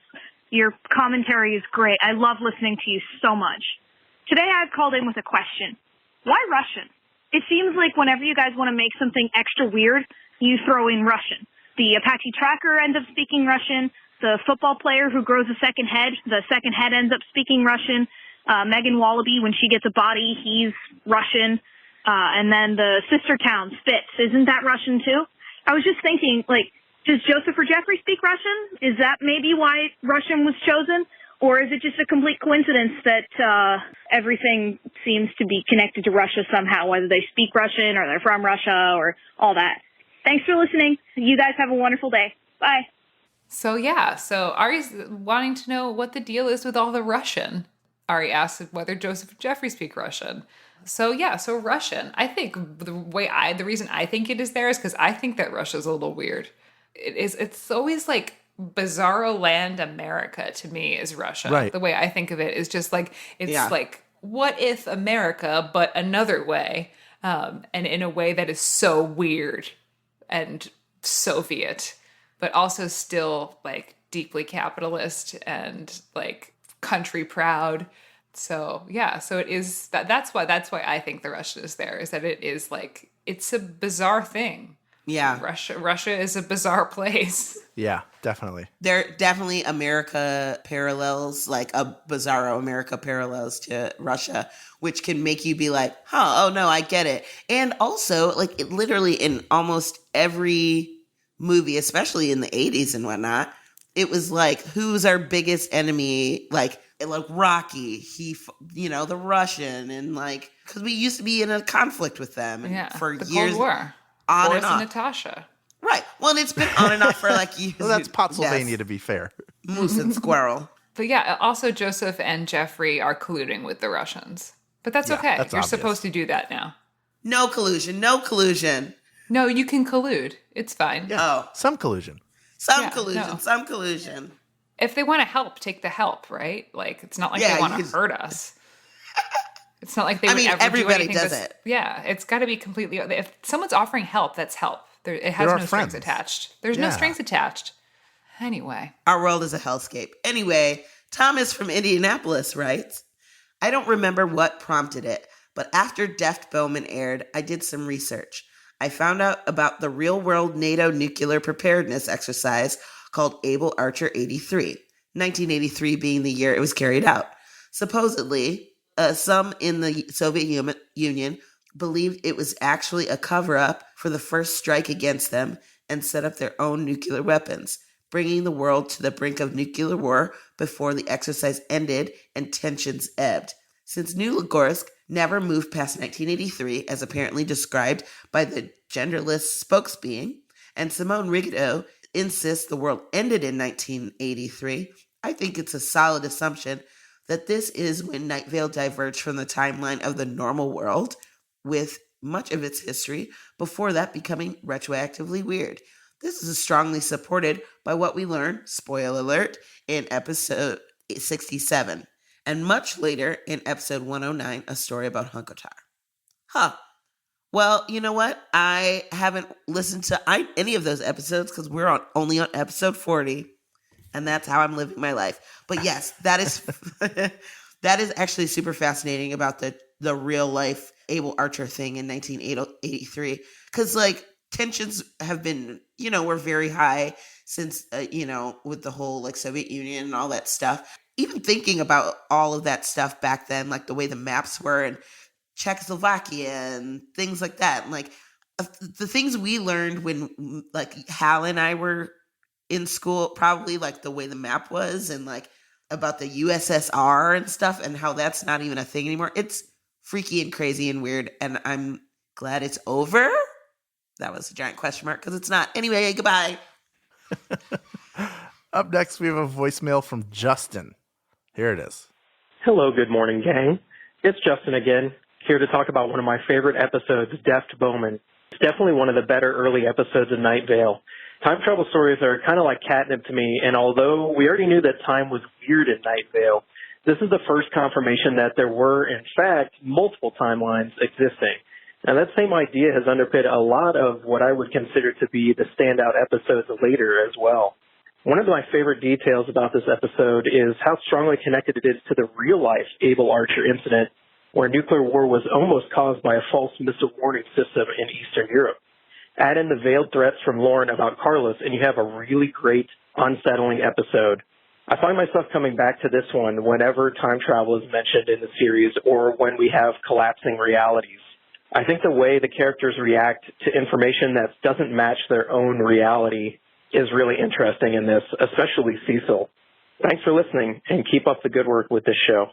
Your commentary is great. I love listening to you so much. Today I've called in with a question. Why Russian? It seems like whenever you guys want to make something extra weird, you throw in Russian. The Apache tracker ends up speaking Russian. The football player who grows a second head, the second head ends up speaking Russian. Megan Wallaby, when she gets a body, he's Russian. And then the sister town, Spitz, isn't that Russian too? I was just thinking, like, does Joseph or Jeffrey speak Russian? Is that maybe why Russian was chosen? Or is it just a complete coincidence that everything seems to be connected to Russia somehow, whether they speak Russian or they're from Russia or all that? Thanks for listening. You guys have a wonderful day. Bye. So Ari's wanting to know what the deal is with all the Russian. Ari asked whether Joseph and Jeffrey speak Russian. So Russian. I think the reason I think it is there is because I think that Russia's a little weird. It's always like bizarro land America to me is Russia. Right. The way I think of it is just like, like, what if America, but another way, and in a way that is so weird and Soviet, but also still like deeply capitalist and like country proud. So it is that's why I think the Russia is there, is that it is like, it's a bizarre thing. Yeah. Russia is a bizarre place. Yeah, definitely. There are definitely America parallels, like a bizarro America parallels to Russia, which can make you be like, oh no, I get it. And also, like, it literally in almost every movie, especially in the 80s and whatnot, it was like, who's our biggest enemy? Like Rocky, the Russian, and like, because we used to be in a conflict with them for the years. Cold War. On Boris and off. and Natasha. Right. Well, and it's been on and off for like years. Well, that's Pennsylvania, to be fair. Moose and squirrel. But yeah, also Joseph and Jeffrey are colluding with the Russians. But that's okay. That's You're obvious. supposed to do that now. No collusion. No collusion. No, you can collude. It's fine. Yeah. Oh. Some collusion. Some collusion. If they want to help, take the help, right? Like, it's not like they want to hurt us. It's not like they would ever everybody do anything. does it. Yeah, it's got to be completely. If someone's offering help, that's help. It has no strings attached. There's no strings attached. Anyway. Our world is a hellscape. Anyway, Thomas from Indianapolis writes, I don't remember what prompted it, but after Deft Bowman aired, I did some research. I found out about the real-world NATO nuclear preparedness exercise called Able Archer 83, 1983 being the year it was carried out. Supposedly, some in the Soviet Union believed it was actually a cover-up for the first strike against them and set up their own nuclear weapons, bringing the world to the brink of nuclear war before the exercise ended and tensions ebbed. Since New Lugorsk never moved past 1983, as apparently described by the genderless spokesbeing, and Simone Rigaud insists the world ended in 1983, I think it's a solid assumption that this is when Night Vale diverged from the timeline of the normal world, with much of its history before that becoming retroactively weird. This is strongly supported by what we learn, spoiler alert, in episode 67, and much later in episode 109, A Story About Hunkotar. Well, you know what? I haven't listened to any of those episodes because we're only on episode 40, and that's how I'm living my life. But yes, that is that is actually super fascinating about the real life Able Archer thing in 1983, because like tensions have been, were very high since with the whole like Soviet Union and all that stuff. Even thinking about all of that stuff back then, like the way the maps were and Czechoslovakia and things like that, and like the things we learned when like Hal and I were in school, probably like the way the map was and like about the USSR and stuff and how that's not even a thing anymore. It's freaky and crazy and weird, and I'm glad it's over. That was a giant question mark because it's not. Anyway, goodbye. Up next, we have a voicemail from Justin. Here it is. Hello, good morning, gang. It's Justin again, here to talk about one of my favorite episodes, Deft Bowman. It's definitely one of the better early episodes of Night Vale. Time travel stories are kind of like catnip to me, and although we already knew that time was weird in Night Vale, this is the first confirmation that there were, in fact, multiple timelines existing. And that same idea has underpinned a lot of what I would consider to be the standout episodes later as well. One of my favorite details about this episode is how strongly connected it is to the real-life Able Archer incident, where nuclear war was almost caused by a false missile warning system in Eastern Europe. Add in the veiled threats from Lauren about Carlos, and you have a really great, unsettling episode. I find myself coming back to this one whenever time travel is mentioned in the series or when we have collapsing realities. I think the way the characters react to information that doesn't match their own reality is really interesting in this, especially Cecil. Thanks for listening, and keep up the good work with this show.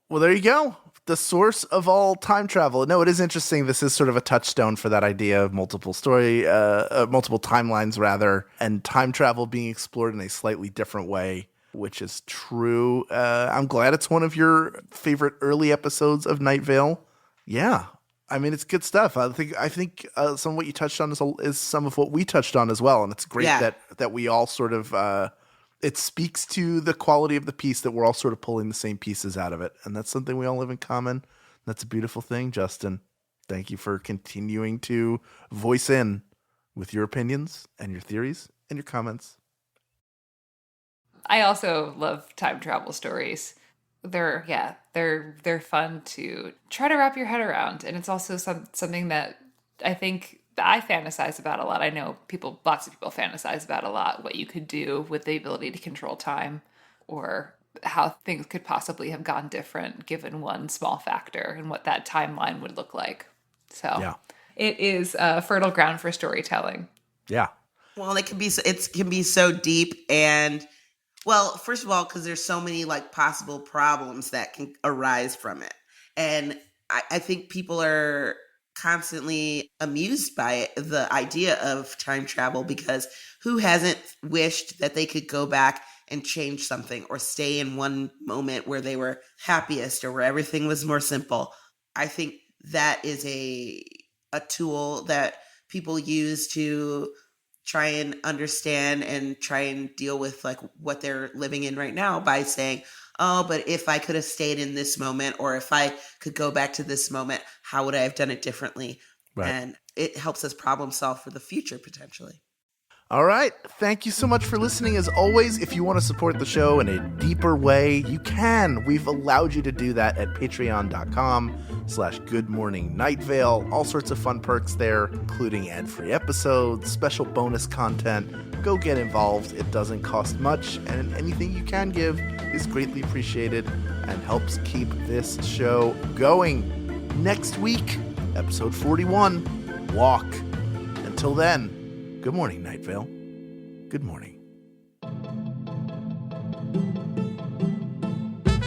Well, there you go. The source of all time travel. No, it is interesting. This is sort of a touchstone for that idea of multiple timelines rather, and time travel being explored in a slightly different way which is true. I'm glad it's one of your favorite early episodes of Night Vale. Yeah. I mean, it's good stuff. I think some of what you touched on is some of what we touched on as well. And it's great that we all sort of, it speaks to the quality of the piece that we're all sort of pulling the same pieces out of it. And that's something we all have in common. That's a beautiful thing, Justin. Thank you for continuing to voice in with your opinions and your theories and your comments. I also love time travel stories. They're fun to try to wrap your head around, and it's also something that I think that I fantasize about a lot. I know lots of people fantasize about a lot, what you could do with the ability to control time, or how things could possibly have gone different given one small factor and what that timeline would look like. So it is fertile ground for storytelling. Yeah. Well, it can be so deep, and well, first of all, because there's so many like possible problems that can arise from it. And I think people are constantly amused by the idea of time travel, because who hasn't wished that they could go back and change something or stay in one moment where they were happiest or where everything was more simple? I think that is a tool that people use to try and understand and try and deal with like what they're living in right now by saying, oh, but if I could have stayed in this moment, or if I could go back to this moment, how would I have done it differently? Right. And it helps us problem solve for the future potentially. All right. Thank you so much for listening. As always, if you want to support the show in a deeper way, you can. We've allowed you to do that at patreon.com/goodmorningnightVale. All sorts of fun perks there, including ad-free episodes, special bonus content. Go get involved. It doesn't cost much, and anything you can give is greatly appreciated and helps keep this show going. Next week, episode 41, Walk. Until then, good morning, Night Vale. Good morning.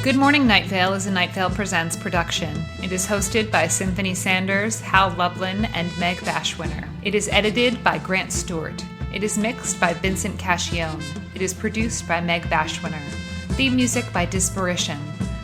Good Morning Night Vale is a Night Vale Presents production. It is hosted by Symphony Sanders, Hal Lublin, and Meg Bashwiner. It is edited by Grant Stewart. It is mixed by Vincent Cacchione. It is produced by Meg Bashwiner. Theme music by Disparition.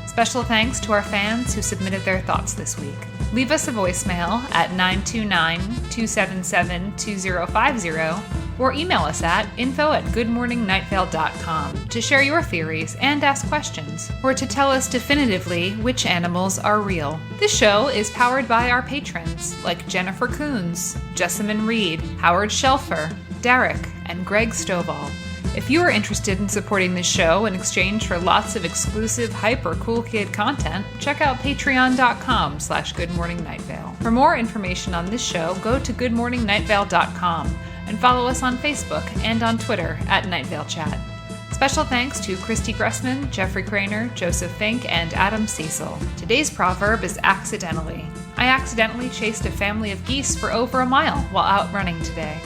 Special thanks to our fans who submitted their thoughts this week. Leave us a voicemail at 929-277-2050 or email us at info@goodmorningnightVale.com to share your theories and ask questions, or to tell us definitively which animals are real. This show is powered by our patrons like Jennifer Coons, Jessamine Reed, Howard Shelfer, Derek, and Greg Stovall. If you are interested in supporting this show in exchange for lots of exclusive hyper cool kid content, check out patreon.com/goodmorningnightVale. For more information on this show, go to goodmorningnightVale.com and follow us on Facebook and on Twitter @NightValeChat. Special thanks to Christy Gressman, Jeffrey Craner, Joseph Fink, and Adam Cecil. Today's proverb is accidentally. I accidentally chased a family of geese for over a mile while out running today.